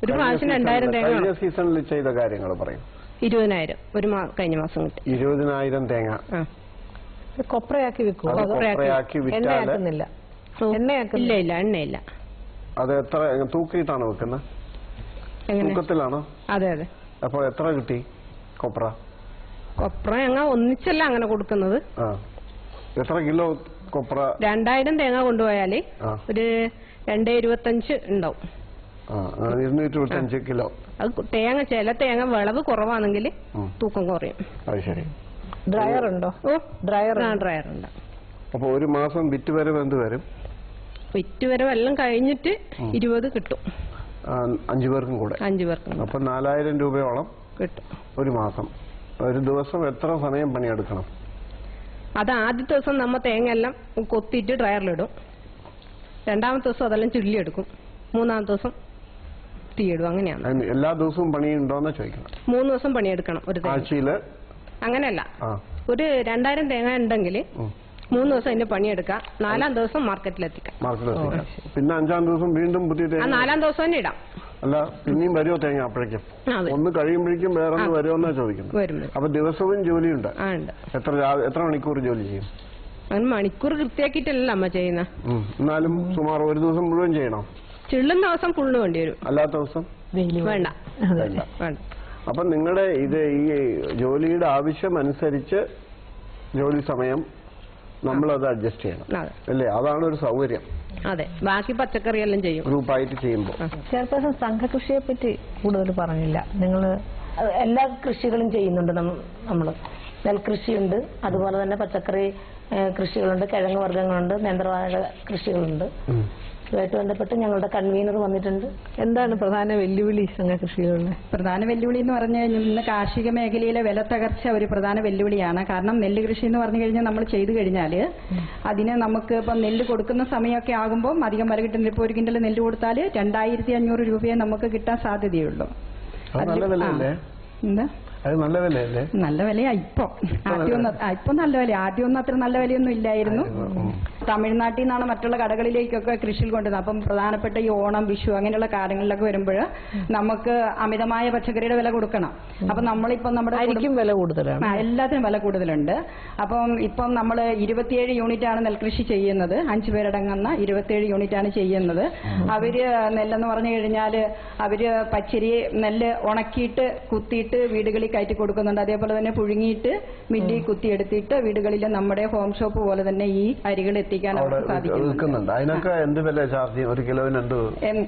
ഒരു പ്രാവശ്യം 2000 തേങ്ങ സീസണിൽ ചെയ്ത കാര്യങ്ങൾ പറയും. 20,000 കഴിഞ്ഞ മാസം കിട്ടി. 20,000 തേങ്ങ കൊപ്രയാക്കി വിൽക്കും. എണ്ണയാക്കുന്നില്ല. ഇല്ല, എണ്ണയില്ല. അത് എത്ര തൂക്കിയിട്ടാണ് വെക്കുന്നത്? തൂക്കത്തിലാണോ? അതെ അതെ. അപ്പോൾ എത്ര കിട്ടി കൊപ്ര? കൊപ്ര ഞങ്ങൾ ഒന്നിച്ചല്ല അങ്ങനെ കൊടുക്കുന്നത്. എത്ര കിലോ കൊപ്ര? 2000 തേങ്ങ കൊണ്ടുപോയാല് ഒരു 225 ഉണ്ടാവും. 225 കിലോ. അത് തേങ്ങ ചില തേങ്ങ വിളവ് കുറവാണെങ്കിൽ തൂക്കം കുറയും. അത് ശരി. ഡ്രയർ ഉണ്ടോ? ഡ്രയർ ഉണ്ട്. അപ്പൊ ഒരു മാസം വിറ്റ് വരവ് എന്ത് വരും? വിറ്റ് വരവ് എല്ലാം കഴിഞ്ഞിട്ട് 20 കിട്ടും. 5 പേർക്കും കൂടെ. 5 പേർക്കും. അപ്പൊ 4000 രൂപയോളം കിട്ടും ഒരു മാസം. ഒരു ദിവസം എത്ര സമയം പണിയെടുക്കണം? അത് ആദ്യത്തെ ദിവസം നമ്മ തേങ്ങ എല്ലാം കൊത്തിയിട്ട് ഡ്രയറിലിടും. രണ്ടാമത്തെ ദിവസം അതെല്ലാം ചുള്ളിയെടുക്കും. മൂന്നാമത്തെ ദിവസം തീയിടും. അങ്ങനെയാണ്. എല്ലാ ദിവസവും പണിയുണ്ടോന്ന് ചോദിക്കണം. 3 ദിവസം പണിയെടുക്കണം ഒരു ആഴ്ചയില്. അങ്ങനെയല്ല, ഒരു 2000 തേങ്ങ ഉണ്ടെങ്കിൽ 3 ദിവസം അതിന്റെ പണിയെടുക്കാം. 4-ാം ദിവസം മാർക്കറ്റിലെത്തിക്കാം. പിന്നെ 5-ാം ദിവസം വീണ്ടും പുതിയ തേങ്ങ. 4-ാം ദിവസം തന്നെ ഇടാം. അല്ല, പിന്നെയും വരുമോ തേങ്ങ അപ്പോഴേക്കും? ഒന്ന് കഴിയുമ്പോഴേക്കും വേറെ ഒന്ന് വരുമോന്നാ ചോദിക്കുന്നത്. അപ്പൊ ദിവസവും ജോലിയുണ്ട്. എത്ര മണിക്കൂർ ജോലി ചെയ്യും? മണിക്കൂർ കൃത്യാക്കിയിട്ടല്ല അമ്മ ചെയ്യുന്ന. എന്നാലും സുമാർ ഒരു ദിവസം മുഴുവൻ ചെയ്യണം. ചുള്ളുന്ന ദിവസം ഫുള്ള് വേണ്ടി വരും. അല്ലാത്ത ദിവസം വേണ്ട. അപ്പൊ നിങ്ങളുടെ ഇത് ഈ ജോലിയുടെ ആവശ്യം അനുസരിച്ച് ജോലി സമയം നമ്മളത് അഡ്ജസ്റ്റ് ചെയ്യണം അല്ലേ? അതാണ് ഒരു സൗകര്യം. അതെ, ബാക്കി പച്ചക്കറി എല്ലാം ചെയ്യും ഗ്രൂപ്പായിട്ട് ചെയ്യുമ്പോൾ. ചെയർപേഴ്സൺ, സംഘകൃഷിയെ പറ്റി കൂടുതൽ പറഞ്ഞില്ല. നിങ്ങൾ എല്ലാ കൃഷികളും ചെയ്യുന്നുണ്ട്. നമ്മൾ നെൽകൃഷിയുണ്ട്, അതുപോലെ തന്നെ പച്ചക്കറി കൃഷികളുണ്ട്, കിഴങ്ങ് വർഗ്ഗങ്ങളുണ്ട്, നേന്ത്രവാഴ കൃഷികളുണ്ട്. ഇതുമായിട്ട് ബന്ധപ്പെട്ട് ഞങ്ങളുടെ കൺവീനർ വന്നിട്ടുണ്ട്. എന്താണ് പ്രധാന വെല്ലുവിളി സംഘകൃഷികളുടെ? പ്രധാന വെല്ലുവിളി എന്ന് പറഞ്ഞു കഴിഞ്ഞാൽ ഇന്ന് കാർഷിക മേഖലയിലെ വില തകർച്ച ഒരു പ്രധാന വെല്ലുവിളിയാണ്. കാരണം നെല്ല് കൃഷി എന്ന് പറഞ്ഞു കഴിഞ്ഞാൽ നമ്മൾ ചെയ്തു കഴിഞ്ഞാൽ അതിന് നമുക്ക് ഇപ്പം നെല്ല് കൊടുക്കുന്ന സമയമൊക്കെ ആകുമ്പോൾ അധികം വില കിട്ടുന്നില്ല. ഇപ്പോൾ 1 കിൻഡൽ നെല്ല് കൊടുത്താൽ 2500 രൂപയെ നമുക്ക് കിട്ടാൻ സാധ്യതയുള്ളൂ. എന്താ അത് നല്ല വിലയല്ലേ? നല്ല വിലയാ ഇപ്പൊ. ഇപ്പൊ നല്ല വില. ആദ്യമൊന്നും അത്ര നല്ല വിലയൊന്നും ഇല്ലായിരുന്നു. തമിഴ്നാട്ടിൽ നിന്നാണ് മറ്റുള്ള കടകളിലേക്കൊക്കെ കൃഷിയിൽ കൊണ്ടുവരുന്നത്. അപ്പം പ്രധാനപ്പെട്ട ഈ ഓണം, വിഷു അങ്ങനെയുള്ള കാര്യങ്ങളിലൊക്കെ വരുമ്പോൾ നമുക്ക് അമിതമായ പച്ചക്കറിയുടെ വില കൊടുക്കണം. അപ്പൊ നമ്മളിപ്പം നമ്മുടെ വില കൂടുതലാണ്, എല്ലാത്തിനും വില കൂടുതലുണ്ട്. അപ്പം ഇപ്പം നമ്മൾ 27 യൂണിറ്റാണ് നെൽകൃഷി ചെയ്യുന്നത്. 5 പേരടങ്ങുന്ന 27 യൂണിറ്റാണ് ചെയ്യുന്നത്. അവര് നെല്ലെന്ന് പറഞ്ഞു കഴിഞ്ഞാൽ അവര് പച്ചരി നെല്ല് ഉണക്കിയിട്ട് കുത്തിയിട്ട് വീടുകളിൽ കയറ്റി കൊടുക്കുന്നുണ്ട്. അതേപോലെ തന്നെ പുഴുങ്ങിയിട്ട് മില്ലിൽ കുത്തിയെടുത്തിട്ട് വീടുകളിൽ നമ്മുടെ ഹോം ഷോപ്പ് പോലെ തന്നെ ഈ അരികൾ എത്തിക്കാൻ അവർക്ക് സാധിക്കുന്നുണ്ട്.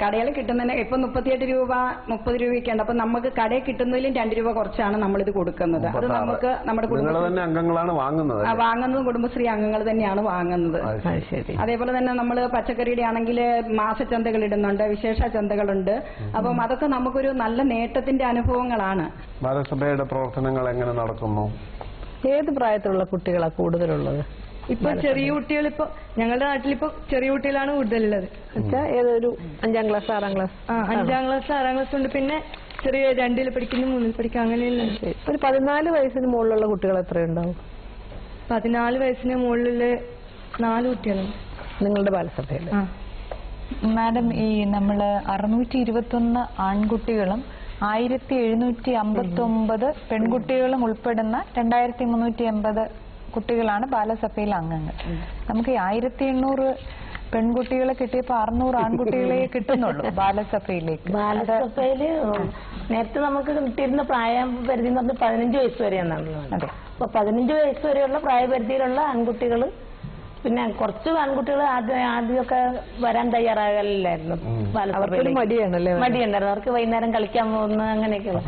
കടയിൽ കിട്ടുന്നതിന് ഇപ്പൊ 38 രൂപ 30 രൂപയൊക്കെ ഉണ്ട്. അപ്പൊ നമുക്ക് കടയിൽ കിട്ടുന്നതിലും 2 രൂപ കുറച്ചാണ് നമ്മളിത് കൊടുക്കുന്നത്. അത് നമുക്ക് നമ്മുടെ വാങ്ങുന്നത് കുടുംബശ്രീ അംഗങ്ങൾ തന്നെയാണ് വാങ്ങുന്നത്. അതേപോലെ തന്നെ നമ്മൾ പച്ചക്കറിയുടെ ആണെങ്കിൽ മാസച്ചന്തകൾ ഇടുന്നുണ്ട്, വിശേഷ ചന്തകളുണ്ട്. അപ്പം അതൊക്കെ നമുക്കൊരു നല്ല നേട്ടത്തിന്റെ അനുഭവങ്ങളാണ്. ബാലസഭയുടെ പ്രവർത്തനങ്ങൾ എങ്ങനെ നടക്കുന്നു? ഏത് പ്രായത്തിലുള്ള കുട്ടികളാണ് കൂടുതലുള്ളത്? ഇപ്പൊ ചെറിയ കുട്ടികൾ, ഇപ്പൊ ഞങ്ങളുടെ നാട്ടിലിപ്പോ ചെറിയ കുട്ടികളാണ് കൂടുതലുള്ളത്. ഏതൊരു 5-ാം ക്ലാസ് 6-ാം ക്ലാസ്? 5-ാം ക്ലാസ് 6-ാം ക്ലാസ് ഉണ്ട്. പിന്നെ ചെറിയ 2-ൽ പഠിക്കുന്നു, 3-ൽ പഠിക്കുന്നു, അങ്ങനെയുള്ള. ഒരു 14 വയസ്സിന് മുകളിലുള്ള കുട്ടികൾ എത്രയുണ്ടാവും? 14 വയസ്സിന് മുകളിൽ 4 കുട്ടികളുണ്ട് നിങ്ങളുടെ ബാലസഭയിൽ. മാഡം, ഈ നമ്മള് 621 ആൺകുട്ടികളും 1759 പെൺകുട്ടികളും ഉൾപ്പെടുന്ന 2380 കുട്ടികളാണ് ബാലസഭയിലെ അംഗങ്ങൾ. നമുക്ക് 1800 പെൺകുട്ടികളെ കിട്ടിയപ്പോ 600 ആൺകുട്ടികളെ കിട്ടുന്നുള്ളൂ ബാലസഭയിലേക്ക്. ബാലസഭയില് നേരത്തെ നമുക്ക് കിട്ടിയിരുന്ന പ്രായപരിധി എന്ന് പറഞ്ഞാൽ 15 വയസ്സ് വരെയാണല്ലോ. അപ്പൊ 15 വയസ്സ് വരെയുള്ള പ്രായപരിധിയിലുള്ള ആൺകുട്ടികൾ, പിന്നെ കുറച്ച് ആൺകുട്ടികൾ ആദ്യമൊക്കെ വരാൻ തയ്യാറാകലില്ലായിരുന്നു. മടിയുണ്ടായിരുന്നു അവർക്ക്. വൈകുന്നേരം കളിക്കാൻ പോകുന്ന അങ്ങനെയൊക്കെയുള്ള.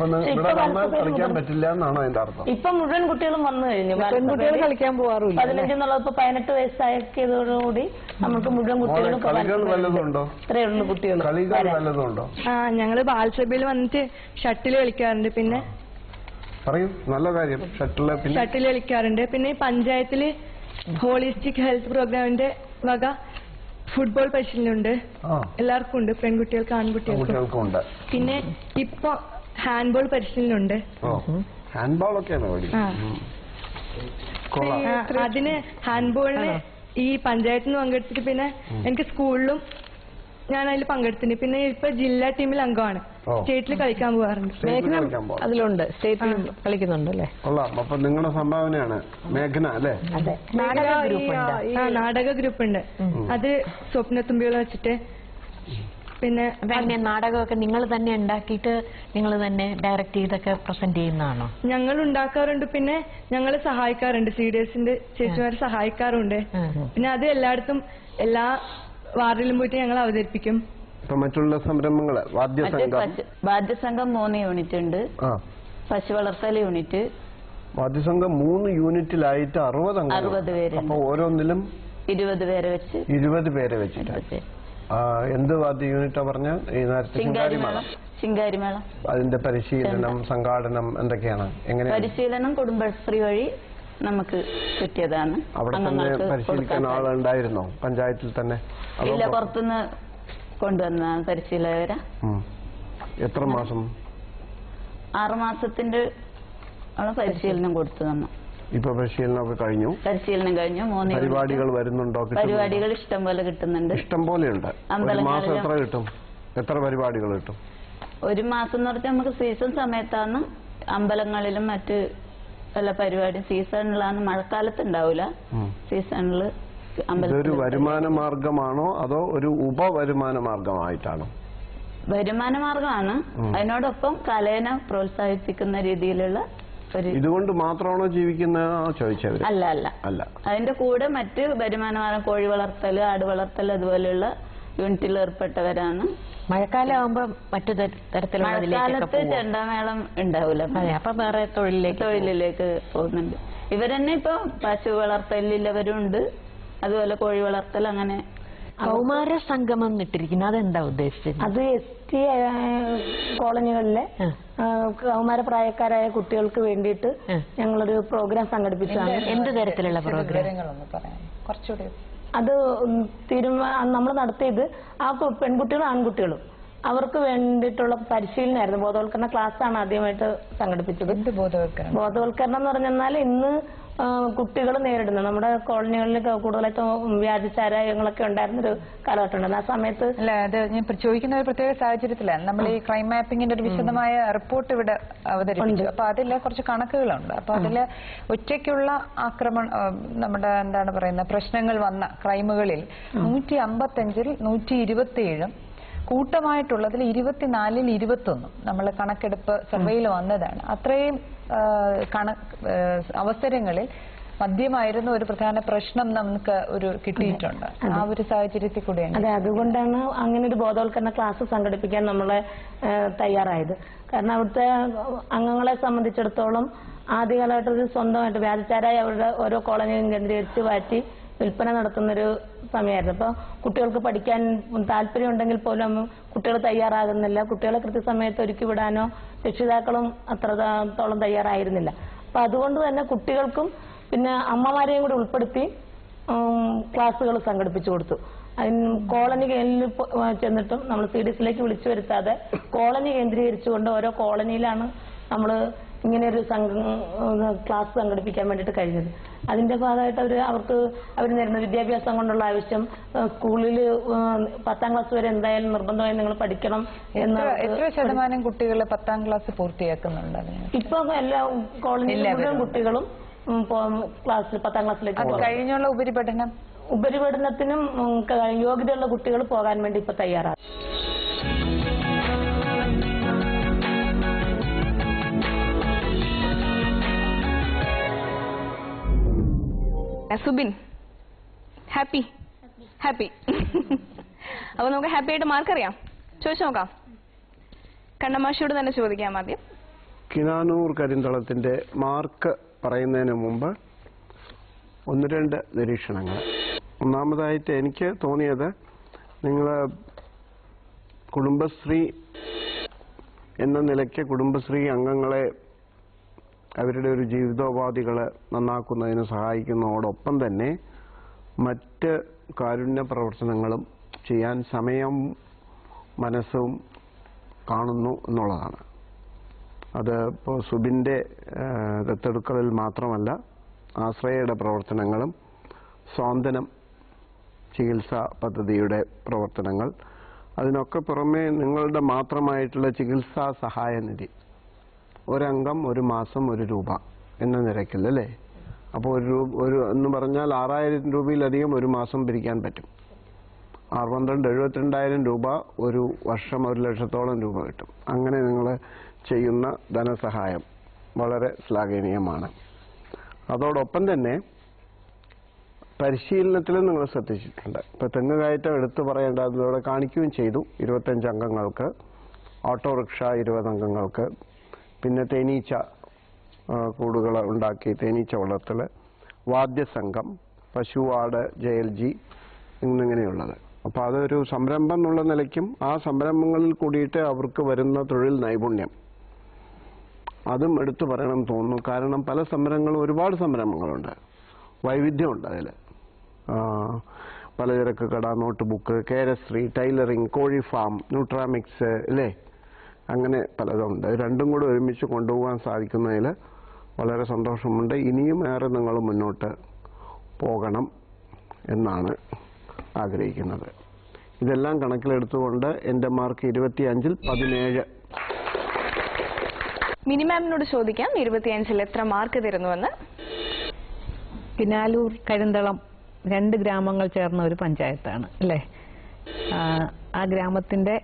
ഇപ്പൊ മുഴുവൻ കുട്ടികളും വന്നു കഴിഞ്ഞു. പെൺകുട്ടികൾ കളിക്കാൻ പോകാറില്ല. 15 എന്നുള്ളത് ഇപ്പൊ 18 വയസ്സാക്കിയതോടുകൂടി നമുക്ക് മുഴുവൻ കുട്ടികളും ഇത്രയേ ഉള്ളൂ കുട്ടികൾ. ഞങ്ങള് ബാലസഭയിൽ വന്നിട്ട് ഷട്ടിൽ കളിക്കാറുണ്ട്. പിന്നെ നല്ല കാര്യം, ഷട്ടിൽ കളിക്കാറുണ്ട്. പിന്നെ പഞ്ചായത്തില് ഹോളിസ്റ്റിക് ഹെൽത്ത് പ്രോഗ്രാമിന്റെ വക ഫുട്ബോൾ പരിശീലനമുണ്ട്. എല്ലാവർക്കും ഉണ്ട്, പെൺകുട്ടികൾക്ക് ആൺകുട്ടികൾക്കും ഉണ്ട്. പിന്നെ ഇപ്പൊ ഹാൻഡ്ബോൾ പരിശീലനമുണ്ട്. അതിന് ഹാൻഡ്ബോളിന് ഈ പഞ്ചായത്തിൽ നിന്ന് പങ്കെടുത്തിട്ട് പിന്നെ എനിക്ക് സ്കൂളിലും ഞാൻ അതിൽ പങ്കെടുത്തിട്ടുണ്ട്. പിന്നെ ഇപ്പൊ ജില്ലാ ടീമിൽ അംഗമാണ്. സ്റ്റേറ്റിൽ കളിക്കാൻ പോകാറുണ്ട്. അതിലുണ്ട്, സ്റ്റേറ്റിൽ കളിക്കുന്നുണ്ട് അല്ലേ? അപ്പൊ നിങ്ങളുടെ സംഭാവനയാണ് മേഘന അല്ലേ? നാടക ഗ്രൂപ്പ് ഉണ്ട്. അത് സ്വപ്നത്തുമ്പികൾ വെച്ചിട്ട് പിന്നെ എങ്ങനെ നാടകമൊക്കെ നിങ്ങൾ തന്നെ ഉണ്ടാക്കിയിട്ട് നിങ്ങൾ തന്നെ ഡയറക്റ്റ് ചെയ്തൊക്കെ പ്രസന്റ് ചെയ്യുന്നതാണോ? ഞങ്ങൾ ഉണ്ടാക്കാറുണ്ട്, പിന്നെ ഞങ്ങൾ സഹായിക്കാറുണ്ട്, CDSന്റെ ചേച്ചിമാരെ സഹായിക്കാറുണ്ട്. പിന്നെ അത് എല്ലായിടത്തും എല്ലാ വാർഡിലും പോയിട്ട് ഞങ്ങൾ അവതരിപ്പിക്കും. മറ്റുള്ള സംരംഭങ്ങൾ വാദ്യസംഘം 3 യൂണിറ്റ് ഉണ്ട്, പശു വളർത്തൽ യൂണിറ്റ്. വാദ്യസംഘം 3 യൂണിറ്റിലായിട്ട് 60 പേര്. അപ്പൊ ഓരോന്നിലും 20 പേരെ വെച്ച് 20 പേരെ വെച്ചിട്ട്. എന്ത് വാദ്യ യൂണിറ്റാ പറഞ്ഞ? ഈ നേരത്തെ ശിങ്കാരിമേളം. അതിന്റെ പരിശീലനം, സംഘാടനം എന്തൊക്കെയാണ്? എങ്ങനെ പരിശീലനം കുടുംബശ്രീ വഴി നമുക്ക് കിട്ടിയതാണ്. അവിടെ തന്നെ പരിശീലിക്കാൻ ആളുണ്ടായിരുന്നോ പഞ്ചായത്തിൽ തന്നെ? ഇല്ല, പുറത്തുനിന്ന് കൊണ്ടുവന്നതാണ് പരിശീലകരെ. എത്ര മാസം? 6 മാസത്തിന്റെ പരിശീലനം കൊടുത്തു നമ്മൾ. ഇപ്പൊ പരിശീലനമൊക്കെ കഴിഞ്ഞു? പരിശീലനം കഴിഞ്ഞു. 3 പരിപാടികൾ വരുന്നുണ്ടോ? പരിപാടികൾ ഇഷ്ടം പോലെ കിട്ടുന്നുണ്ട്. ഇഷ്ടം പോലെ ഉണ്ട്. ഒരു മാസം എത്ര കിട്ടും? എത്ര പരിപാടികൾ കിട്ടും? ഒരു മാസം എന്ന് പറഞ്ഞാൽ നമുക്ക് സീസൺ സമയത്താണ് അമ്പലങ്ങളിലും മറ്റ് പല പരിപാടി. സീസണിലാണ്, മഴക്കാലത്ത് ഉണ്ടാവില്ല. സീസണിൽ ഇതൊരു വരുമാന മാർഗമാണോ അതോ ഒരു ഉപവരുമാന മാർഗമായിട്ടാണോ? വരുമാന മാർഗമാണ്. അതിനോടൊപ്പം കലയെ പ്രോത്സാഹിപ്പിക്കുന്ന രീതിയിലുള്ള ഒരു. ഇതുകൊണ്ട് മാത്രമാണോ ജീവിക്കുന്നതെന്നോ ചോദിച്ചവര്? അല്ല അല്ല അല്ല. അതിന്റെ കൂടെ മറ്റ് വരുമാന മാർഗം, കോഴി വളർത്തൽ, ആട് വളർത്തൽ, അതുപോലെയുള്ള യൂണിറ്റിൽ ഏർപ്പെട്ടവരാണ്. മഴക്കാലം ആകുമ്പോ മറ്റു തരത്തിലുള്ള മഴക്കാലത്ത് ചെണ്ടമേളം ഉണ്ടാവില്ല. അപ്പൊ വേറെ തൊഴിലിലേക്ക് പോകുന്നുണ്ട്. ഇവരെന്നെ ഇപ്പൊ പശു വളർത്തലില്ലവരുണ്ട്, അതുപോലെ കോഴി വളർത്തൽ. അങ്ങനെ കൗമാര സംഗമം ഇട്ടിരിക്കുന്നു, അതെന്താ ഉദ്ദേശിച്ചത്? അത് ST കോളനികളിലെ കൗമാരപ്രായക്കാരായ കുട്ടികൾക്ക് വേണ്ടിയിട്ട് ഞങ്ങളൊരു പ്രോഗ്രാം സംഘടിപ്പിച്ചതാണ്. എന്ത് തരത്തിലുള്ള പ്രോഗ്രാം? അത് നമ്മൾ നടത്തിയത് ആ പെൺകുട്ടികളും ആൺകുട്ടികളും അവർക്ക് വേണ്ടിയിട്ടുള്ള പരിശീലനമായിരുന്നു. ബോധവൽക്കരണ ക്ലാസ്സാണ് ആദ്യമായിട്ട് സംഘടിപ്പിച്ചത്. ബോധവൽക്കരണം എന്ന് പറഞ്ഞാൽ ഇന്ന് കുട്ടികൾ നേരിടുന്ന നമ്മുടെ കോളനികളിൽ കൂടുതലായിട്ട് വ്യാജചാരായങ്ങളൊക്കെ ഉണ്ടായിരുന്നൊരു കാലഘട്ടമുണ്ട്. ആ സമയത്ത് അല്ല, അത് ഞാൻ ചോദിക്കുന്ന ഒരു പ്രത്യേക സാഹചര്യത്തിലാണ് നമ്മൾ ഈ ക്രൈം മാപ്പിങ്ങിന്റെ ഒരു വിശദമായ റിപ്പോർട്ട് ഇവിടെ അവതരിപ്പിച്ചു. അപ്പൊ അതിൽ കുറച്ച് കണക്കുകളുണ്ട്. അപ്പൊ അതില് ഒറ്റയ്ക്കുള്ള ആക്രമണം, നമ്മുടെ എന്താണ് പറയുന്ന പ്രശ്നങ്ങൾ വന്ന ക്രൈമുകളിൽ 155-ൽ 127, കൂട്ടമായിട്ടുള്ളതിൽ 24-ൽ 21 നമ്മൾ കണക്കെടുപ്പ് സർവേയിൽ വന്നതാണ്. അത്രയും അവസരങ്ങളിൽ മദ്യമായിരുന്നു ഒരു പ്രധാന പ്രശ്നം നമുക്ക് ഒരു കിട്ടിയിട്ടുണ്ട്. ആ ഒരു സാഹചര്യത്തിൽ കൂടെയാണ്. അതെ, അതുകൊണ്ടാണ് അങ്ങനെ ഒരു ബോധവൽക്കരണ ക്ലാസ് സംഘടിപ്പിക്കാൻ നമ്മളെ തയ്യാറായത്. കാരണം അവിടുത്തെ അംഗങ്ങളെ സംബന്ധിച്ചിടത്തോളം ആദ്യകാലഘട്ടത്തിൽ സ്വന്തമായിട്ട് വ്യാജചാരായി അവരുടെ ഓരോ കോളനിയും കേന്ദ്രീകരിച്ച് മാറ്റി വിൽപ്പന നടത്തുന്നൊരു സമയമായിരുന്നു. അപ്പോൾ കുട്ടികൾക്ക് പഠിക്കാൻ താല്പര്യം ഉണ്ടെങ്കിൽ പോലും കുട്ടികൾ തയ്യാറാകുന്നില്ല. കുട്ടികളെ കൃത്യസമയത്ത് ഒരുക്കി വിടാനോ രക്ഷിതാക്കളും അത്രത്തോളം തയ്യാറായിരുന്നില്ല. അപ്പം അതുകൊണ്ട് തന്നെ കുട്ടികൾക്കും പിന്നെ അമ്മമാരെയും കൂടി ഉൾപ്പെടുത്തി ക്ലാസ്സുകൾ സംഘടിപ്പിച്ചു കൊടുത്തു. അതിന് കോളനി ചെന്നിട്ടും നമ്മൾ CDSലേക്ക് വിളിച്ചു വരുത്താതെ കോളനി കേന്ദ്രീകരിച്ചുകൊണ്ട് ഓരോ കോളനിയിലാണ് നമ്മൾ ഇങ്ങനെ ഒരു ക്ലാസ് സംഘടിപ്പിക്കാൻ വേണ്ടിയിട്ട് കഴിഞ്ഞത്. അതിന്റെ ഭാഗമായിട്ട് അവർക്ക് നേരിടുന്ന വിദ്യാഭ്യാസം കൊണ്ടുള്ള ആവശ്യം, സ്കൂളിൽ 10ാം ക്ലാസ് വരെ എന്തായാലും നിർബന്ധമായി നിങ്ങൾ പഠിക്കണം എന്ന്. എത്ര ശതമാനം കുട്ടികൾ 10ാം ക്ലാസ് പൂർത്തിയാക്കുന്നുണ്ട്? ഇപ്പൊ എല്ലാ കോളനിയിലും കുട്ടികളും ക്ലാസ്സിൽ 10ാം ക്ലാസ്സിലേക്ക് കഴിഞ്ഞുള്ള ഉപരിപഠനത്തിനും യോഗ്യതയുള്ള കുട്ടികൾ പോകാൻ വേണ്ടി ഇപ്പൊ തയ്യാറാണ്. സുബിൻ ഹാപ്പി അപ്പൊ നമുക്ക് ഹാപ്പി ആയിട്ട് മാർക്ക് അറിയാം. ചോദിച്ചു നോക്കാം. കണ്ണമാഷിയോട് തന്നെ ചോദിക്കാം ആദ്യം. കിനാനൂർ കരിന്തളത്തിന്റെ മാർക്ക് പറയുന്നതിന് മുമ്പ് 1-2 നിരീക്ഷണങ്ങൾ. ഒന്നാമതായിട്ട് എനിക്ക് തോന്നിയത്, നിങ്ങൾ കുടുംബശ്രീ എന്ന നിലയ്ക്ക് കുടുംബശ്രീ അംഗങ്ങളെ അവരുടെ ഒരു ജീവിതോപാധികളെ നന്നാക്കുന്നതിന് സഹായിക്കുന്നതോടൊപ്പം തന്നെ മറ്റ് കാരുണ്യ പ്രവർത്തനങ്ങളും ചെയ്യാൻ സമയവും മനസ്സും കാണുന്നു എന്നുള്ളതാണ്. അത് ഇപ്പോൾ സുബിൻ്റെ ദത്തെടുക്കലിൽ മാത്രമല്ല, ആശ്രയയുടെ പ്രവർത്തനങ്ങളും സ്വാന്തനം ചികിത്സാ പദ്ധതിയുടെ പ്രവർത്തനങ്ങൾ, അതിനൊക്കെ പുറമെ നിങ്ങളുടെ മാത്രമായിട്ടുള്ള ചികിത്സാ സഹായനിധി, ഒരംഗം 1 മാസം 1 രൂപ എന്ന നിരക്കിൽ അല്ലേ? അപ്പോൾ ഒരു എന്ന് പറഞ്ഞാൽ 6000 രൂപയിലധികം 1 മാസം പിരിക്കാൻ പറ്റും. 72,000 രൂപ ഒരു വർഷം 1,00,000-ഓളം രൂപ കിട്ടും. അങ്ങനെ നിങ്ങൾ ചെയ്യുന്ന ധനസഹായം വളരെ ശ്ലാഘനീയമാണ്. അതോടൊപ്പം തന്നെ പരിശീലനത്തിലും നിങ്ങൾ ശ്രദ്ധിച്ചിട്ടുണ്ട്. ഇപ്പൊ തെങ്ങ് കയറ്റം എടുത്തു പറയേണ്ടതിലൂടെ കാണിക്കുകയും ചെയ്തു. 25 അംഗങ്ങൾക്ക്, ഓട്ടോറിക്ഷ 20 അംഗങ്ങൾക്ക്, പിന്നെ തേനീച്ച കൂടുകൾ ഉണ്ടാക്കി തേനീച്ച വളർത്തൽ, വാദ്യസംഘം, പശു, ആട്, JLG എന്നിങ്ങനെയുള്ളത്. അപ്പോൾ അതൊരു സംരംഭം എന്നുള്ള നിലയ്ക്കും ആ സംരംഭങ്ങളിൽ കൂടിയിട്ട് അവർക്ക് വരുന്ന തൊഴിൽ നൈപുണ്യം അതും എടുത്തു പറയണം തോന്നുന്നു. കാരണം പല സംരംഭങ്ങളും, ഒരുപാട് സംരംഭങ്ങളുണ്ട്, വൈവിധ്യമുണ്ട് അതിൽ. പലചരക്ക് കട, നോട്ട് ബുക്ക്, കേരശ്രീ, ടൈലറിങ്, കോഴി ഫാം, ന്യൂട്രാമിക്സ്, അല്ലേ, അങ്ങനെ പലതുണ്ട്. രണ്ടും കൂടെ ഒരുമിച്ച് കൊണ്ടുപോകാൻ സാധിക്കുന്നതിൽ വളരെ സന്തോഷമുണ്ട്. ഇനിയും ഏറെ നിങ്ങൾ മുന്നോട്ട് പോകണം എന്നാണ് ആഗ്രഹിക്കുന്നത്. ഇതെല്ലാം കണക്കിലെടുത്തുകൊണ്ട് എൻ്റെ മാർക്ക് 25-ൽ 17. മിനിമാമിനോട് ചോദിക്കാം, 25-ൽ എത്ര മാർക്ക് തരുന്നുവെന്ന്. കിനാലൂർ, കരിന്തളം 2 ഗ്രാമങ്ങൾ ചേർന്ന ഒരു പഞ്ചായത്താണ് അല്ലേ. ആ ഗ്രാമത്തിന്റെ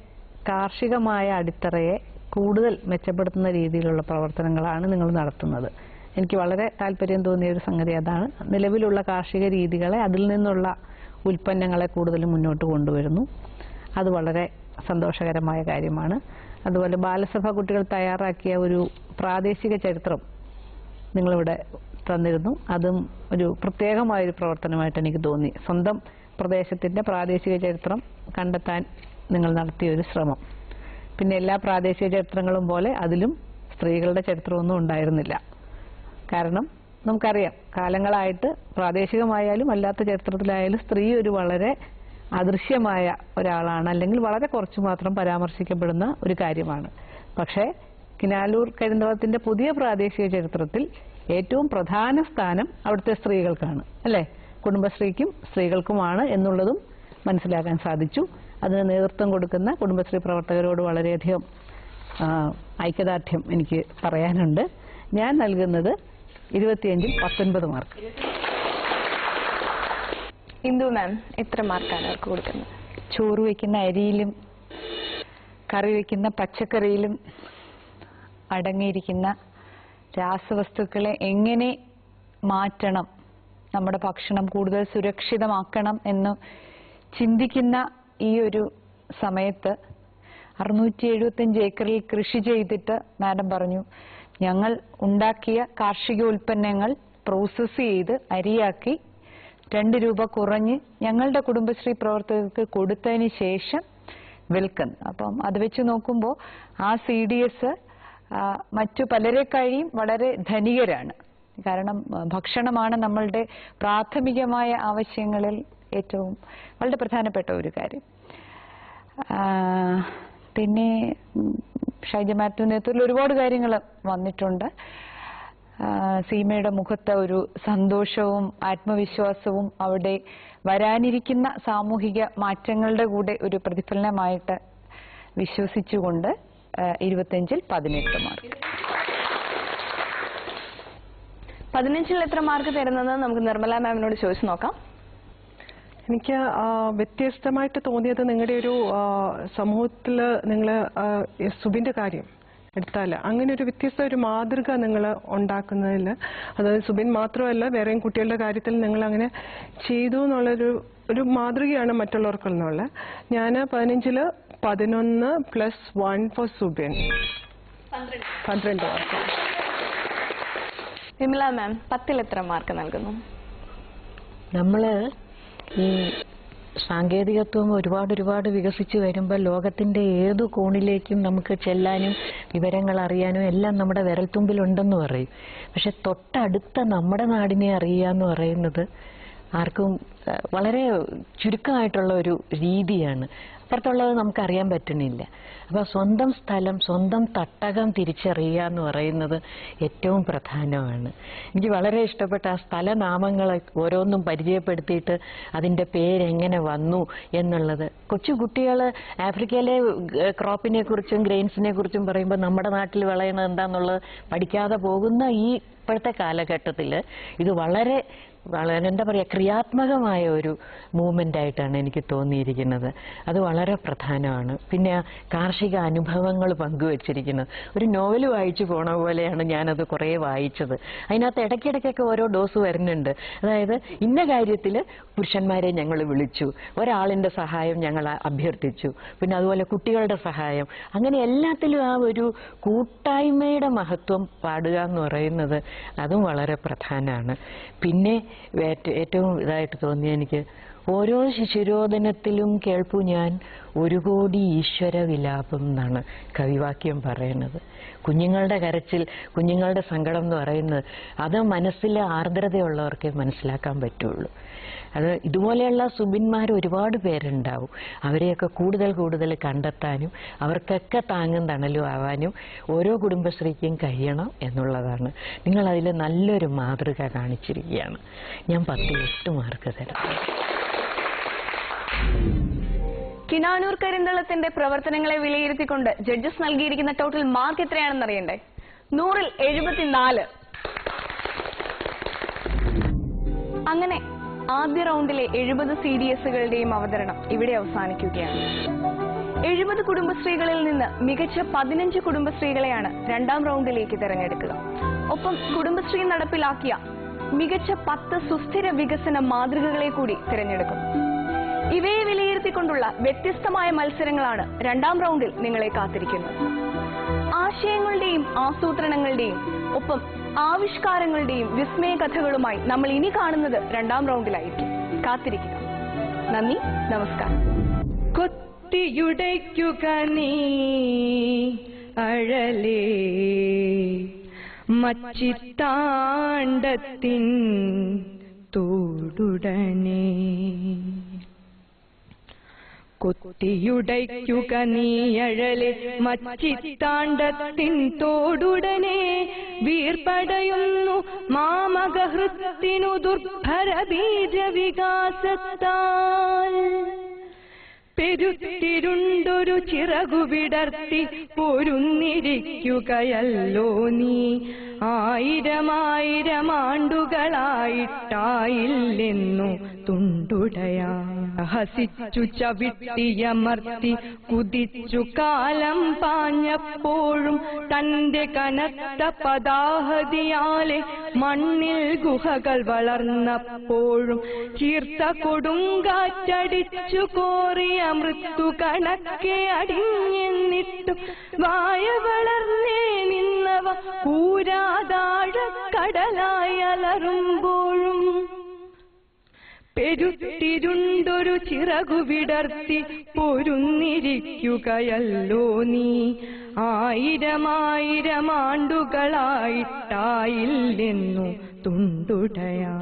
കാർഷികമായ അടിത്തറയെ കൂടുതൽ മെച്ചപ്പെടുത്തുന്ന രീതിയിലുള്ള പ്രവർത്തനങ്ങളാണ് നിങ്ങൾ നടത്തുന്നത്. എനിക്ക് വളരെ താല്പര്യം തോന്നിയ ഒരു സംഗതി അതാണ്. നിലവിലുള്ള കാർഷിക രീതികളെ, അതിൽ നിന്നുള്ള ഉൽപ്പന്നങ്ങളെ കൂടുതൽ മുന്നോട്ട് കൊണ്ടുവരുന്നു. അത് വളരെ സന്തോഷകരമായ കാര്യമാണ്. അതുപോലെ ബാലസഭ കുട്ടികൾ തയ്യാറാക്കിയ ഒരു പ്രാദേശിക ചരിത്രം നിങ്ങളിവിടെ തന്നിരുന്നു. അതും ഒരു പ്രത്യേകമായൊരു പ്രവർത്തനമായിട്ട് എനിക്ക് തോന്നി. സ്വന്തം പ്രദേശത്തിൻ്റെ പ്രാദേശിക ചരിത്രം കണ്ടെത്താൻ നിങ്ങൾ നടത്തിയ ഒരു ശ്രമം. പിന്നെ എല്ലാ പ്രാദേശിക ചരിത്രങ്ങളും പോലെ അതിലും സ്ത്രീകളുടെ ചരിത്രമൊന്നും ഉണ്ടായിരുന്നില്ല. കാരണം നമുക്കറിയാം, കാലങ്ങളായിട്ട് പ്രാദേശികമായാലും അല്ലാത്ത ചരിത്രത്തിലായാലും സ്ത്രീ ഒരു വളരെ അദൃശ്യമായ ഒരാളാണ്, അല്ലെങ്കിൽ വളരെ കുറച്ച് മാത്രം പരാമർശിക്കപ്പെടുന്ന ഒരു കാര്യമാണ്. പക്ഷേ കിനാലൂർ കരിന്തളത്തിന്റെ പുതിയ പ്രാദേശിക ചരിത്രത്തിൽ ഏറ്റവും പ്രധാന സ്ഥാനം അവിടുത്തെ സ്ത്രീകൾക്കാണ് അല്ലേ. കുടുംബശ്രീക്കും സ്ത്രീകൾക്കുമാണ് എന്നുള്ളതും മനസ്സിലാക്കാൻ സാധിച്ചു. അതിന് നേതൃത്വം കൊടുക്കുന്ന കുടുംബശ്രീ പ്രവർത്തകരോട് വളരെയധികം ഐക്യദാർഢ്യം എനിക്ക് പറയാനുണ്ട്. ഞാൻ നൽകുന്നത് 25-ൽ 19 മാർക്ക്. ഇന്ദു മാം, എത്ര മാർക്കാണ് അവർക്ക് കൊടുക്കുന്നത്? ചോറ് വയ്ക്കുന്ന അരിയിലും കറി വയ്ക്കുന്ന പച്ചക്കറിയിലും അടങ്ങിയിരിക്കുന്ന രാസവസ്തുക്കളെ എങ്ങനെ മാറ്റണം, നമ്മുടെ ഭക്ഷണം കൂടുതൽ സുരക്ഷിതമാക്കണം എന്ന് ചിന്തിക്കുന്ന ഈ ഒരു സമയത്ത് 675 ഏക്കറിൽ കൃഷി ചെയ്തിട്ട് മാഡം പറഞ്ഞു, ഞങ്ങൾ ഉണ്ടാക്കിയ കാർഷികോൽപ്പന്നങ്ങൾ പ്രോസസ്സ് ചെയ്ത് അരിയാക്കി 2 രൂപ കുറഞ്ഞ് ഞങ്ങളുടെ കുടുംബശ്രീ പ്രവർത്തകർക്ക് കൊടുത്തതിന് ശേഷം വിൽക്കുന്നു. അപ്പം അത് വെച്ച് നോക്കുമ്പോൾ ആ CDS മറ്റു പലരെക്കാളും വളരെ ധനികരാണ്. കാരണം ഭക്ഷണമാണ് നമ്മളുടെ പ്രാഥമികമായ ആവശ്യങ്ങളിൽ ഏറ്റവും വളരെ പ്രധാനപ്പെട്ട ഒരു കാര്യം. പിന്നെ ഷൈജ മാത്യുവിന്റെ നേതൃത്വത്തിൽ ഒരുപാട് കാര്യങ്ങൾ വന്നിട്ടുണ്ട്. സീമയുടെ മുഖത്തെ ഒരു സന്തോഷവും ആത്മവിശ്വാസവും അവിടെ വരാനിരിക്കുന്ന സാമൂഹിക മാറ്റങ്ങളുടെ കൂടെ ഒരു പ്രതിഫലനമായിട്ട് വിശ്വസിച്ചുകൊണ്ട് 25-ൽ 18 മാർക്ക്. 15-ൽ എത്ര മാർക്ക് തരുന്നത് നമുക്ക് നിർമ്മല മാമിനോട് ചോദിച്ചു നോക്കാം. എനിക്ക് വ്യത്യസ്തമായിട്ട് തോന്നിയത് നിങ്ങളുടെ ഒരു സമൂഹത്തിൽ നിങ്ങൾ സുബിന്റെ കാര്യം എടുത്താൽ അങ്ങനെ ഒരു വ്യത്യസ്ത ഒരു മാതൃക നിങ്ങൾ ഉണ്ടാക്കുന്നതിൽ, അതായത് സുബിൻ മാത്രമല്ല വേറെയും കുട്ടികളുടെ കാര്യത്തിൽ നിങ്ങൾ അങ്ങനെ ചെയ്തു എന്നുള്ളൊരു മാതൃകയാണ് മറ്റുള്ളവർക്കെന്നുള്ള. ഞാൻ 15-ൽ 11 + 1 ഫോർ സുബിൻ 12 മാർക്ക്. വിമല മാം, 10-ൽ എത്ര മാർക്ക് നൽകുന്നു? നമ്മള് ഈ സാങ്കേതികത്വം ഒരുപാട് വികസിച്ചു വരുമ്പോൾ ലോകത്തിന്റെ ഏതു കോണിലേക്കും നമുക്ക് ചെല്ലാനും വിവരങ്ങൾ അറിയാനും എല്ലാം നമ്മുടെ വിരൽത്തുമ്പിലുണ്ടെന്ന് പറയും. പക്ഷെ തൊട്ടടുത്ത നമ്മുടെ നാടിനെ അറിയുക എന്ന് പറയുന്നത് ആർക്കും വളരെ ചുരുക്കമായിട്ടുള്ള ഒരു രീതിയാണ്. അപ്പുറത്തുള്ളത് നമുക്കറിയാൻ പറ്റുന്നില്ല. അപ്പോൾ സ്വന്തം സ്ഥലം, സ്വന്തം തട്ടകം തിരിച്ചറിയുക എന്ന് പറയുന്നത് ഏറ്റവും പ്രധാനമാണ്. എനിക്ക് വളരെ ഇഷ്ടപ്പെട്ട ആ സ്ഥലനാമങ്ങൾ ഓരോന്നും പരിചയപ്പെടുത്തിയിട്ട് അതിൻ്റെ പേരെങ്ങനെ വന്നു എന്നുള്ളത്. കൊച്ചു കുട്ടികൾ ആഫ്രിക്കയിലെ ക്രോപ്പിനെ കുറിച്ചും ഗ്രെയിൻസിനെ കുറിച്ചും പറയുമ്പോൾ നമ്മുടെ നാട്ടിൽ വിളയണത് എന്താണെന്നുള്ളത് പഠിക്കാതെ പോകുന്ന ഈ ഇപ്പോഴത്തെ കാലഘട്ടത്തിൽ ഇത് വളരെ വളരെ എന്താ പറയുക ക്രിയാത്മകമായ ഒരു മൂവ്മെൻ്റ് ആയിട്ടാണ് എനിക്ക് തോന്നിയിരിക്കുന്നത്. അത് വളരെ പ്രധാനമാണ്. പിന്നെ കാർഷിക അനുഭവങ്ങൾ പങ്കുവച്ചിരിക്കുന്നത് ഒരു നോവൽ വായിച്ചു പോണ പോലെയാണ് ഞാനത് കുറേ വായിച്ചത്. അതിനകത്ത് ഇടയ്ക്കിടയ്ക്കൊക്കെ ഓരോ ഡോസ് വരുന്നുണ്ട്. അതായത് ഇന്ന കാര്യത്തിൽ പുരുഷന്മാരെ ഞങ്ങൾ വിളിച്ചു, ഒരാളിൻ്റെ സഹായം ഞങ്ങൾ അഭ്യർത്ഥിച്ചു, പിന്നെ അതുപോലെ കുട്ടികളുടെ സഹായം, അങ്ങനെ എല്ലാത്തിലും ആ ഒരു കൂട്ടായ്മയുടെ മഹത്വം പാടുക എന്ന് പറയുന്നത് അതും വളരെ പ്രധാനമാണ്. പിന്നെ ഏറ്റവും ഇതായിട്ട് തോന്നിയ എനിക്ക് ഓരോ ശിശുരോധനത്തിലും കേൾപ്പു ഞാൻ 1 കോടി ഈശ്വര വിലാപം എന്നാണ് കവിവാക്യം പറയുന്നത്. കുഞ്ഞുങ്ങളുടെ കരച്ചിൽ, കുഞ്ഞുങ്ങളുടെ സങ്കടം എന്ന് പറയുന്നത് അത് മനസ്സിലെ ആർദ്രതയുള്ളവർക്കേ മനസ്സിലാക്കാൻ പറ്റുള്ളൂ. അത് ഇതുപോലെയുള്ള സുബിന്മാർ ഒരുപാട് പേരുണ്ടാവും. അവരെയൊക്കെ കൂടുതൽ കണ്ടെത്താനും അവർക്കൊക്കെ താങ്ങും തണലും ആവാനും ഓരോ കുടുംബശ്രീക്കും കഴിയണം എന്നുള്ളതാണ്. നിങ്ങളതിൽ നല്ലൊരു മാതൃക കാണിച്ചിരിക്കുകയാണ്. ഞാൻ 10-8 മാർക്ക് തരാം. കിനാനൂർ കരിന്തളത്തിന്റെ പ്രവർത്തനങ്ങളെ വിലയിരുത്തിക്കൊണ്ട് ജഡ്ജസ് നൽകിയിരിക്കുന്ന ടോട്ടൽ മാർക്ക് എത്രയാണെന്ന് അറിയണ്ടേ? 100-ൽ 74. അങ്ങനെ ആദ്യ റൗണ്ടിലെ 70 CDSകളുടെയും അവതരണം ഇവിടെ അവസാനിക്കുകയാണ്. 70 കുടുംബശ്രീകളിൽ നിന്ന് മികച്ച 15 കുടുംബശ്രീകളെയാണ് 2ാം റൗണ്ടിലേക്ക് തിരഞ്ഞെടുക്കുക. ഒപ്പം കുടുംബശ്രീ നടപ്പിലാക്കിയ മികച്ച 10 സുസ്ഥിര വികസന മാതൃകകളെ കൂടി തിരഞ്ഞെടുക്കും. ഇവയെ വിലയിരുത്തിക്കൊണ്ടുള്ള വ്യത്യസ്തമായ മത്സരങ്ങളാണ് 2ാം റൗണ്ടിൽ നിങ്ങളെ കാത്തിരിക്കുന്നത്. ആശയങ്ങളുടെയും ആസൂത്രണങ്ങളുടെയും ഒപ്പം ആവിഷ്കാരങ്ങളുടെയും വിസ്മയ കഥകളുമായി നമ്മൾ ഇനി കാണുന്നത് 2ാം റൗണ്ടിലായിരിക്കും. കാത്തിരിക്കുക. നന്ദി, നമസ്കാരം. കൊത്തിയുടയ്ക്കുക നീ അഴലേ മച്ചിത്താണ്ടത്തിൻ തോടുടനെ, കൊത്തിയുടയ്ക്കുക നീയഴലെ മച്ചിത്താണ്ടത്തിൻ തോടുടനെ, വീർപ്പടയുന്നു മാമകഹൃത്തിനു ദുർഭര ബീജ വികാസത്താൽ, പെരുത്തിരുണ്ടൊരു ചിറകു വിടർത്തി പൊരുന്നിരിക്കുകയല്ലോ നീ, 1000 ആണ്ടുകളായിട്ടായില്ലെന്നു തുണ്ടുടയാ, ഹസിച്ചു ചവിട്ടിയമർത്തി കുതിച്ചു കാലം പാഞ്ഞപ്പോഴും തന്റെ കനത്ത പദാഹതിയാലെ മണ്ണിൽ ഗുഹകൾ വളർന്നപ്പോഴും, ചീർത്ത കൊടുങ്കാറ്റടിച്ചു കോറിയ മൃത്യു കണക്കെ അടിഞ്ഞെന്നിട്ടും വായ വളർന്നേ നിന്നവ കൂരാതാഴക്കടലായി അലറുമ്പോഴും, പെരുത്തിരുണ്ടൊരു ചിറകു വിടർത്തി പൊരുന്നിരിക്കുകയല്ലോ നീ, 1000 ആണ്ടുകളായിട്ടായില്ലെന്നു തുണ്ടുടയാ.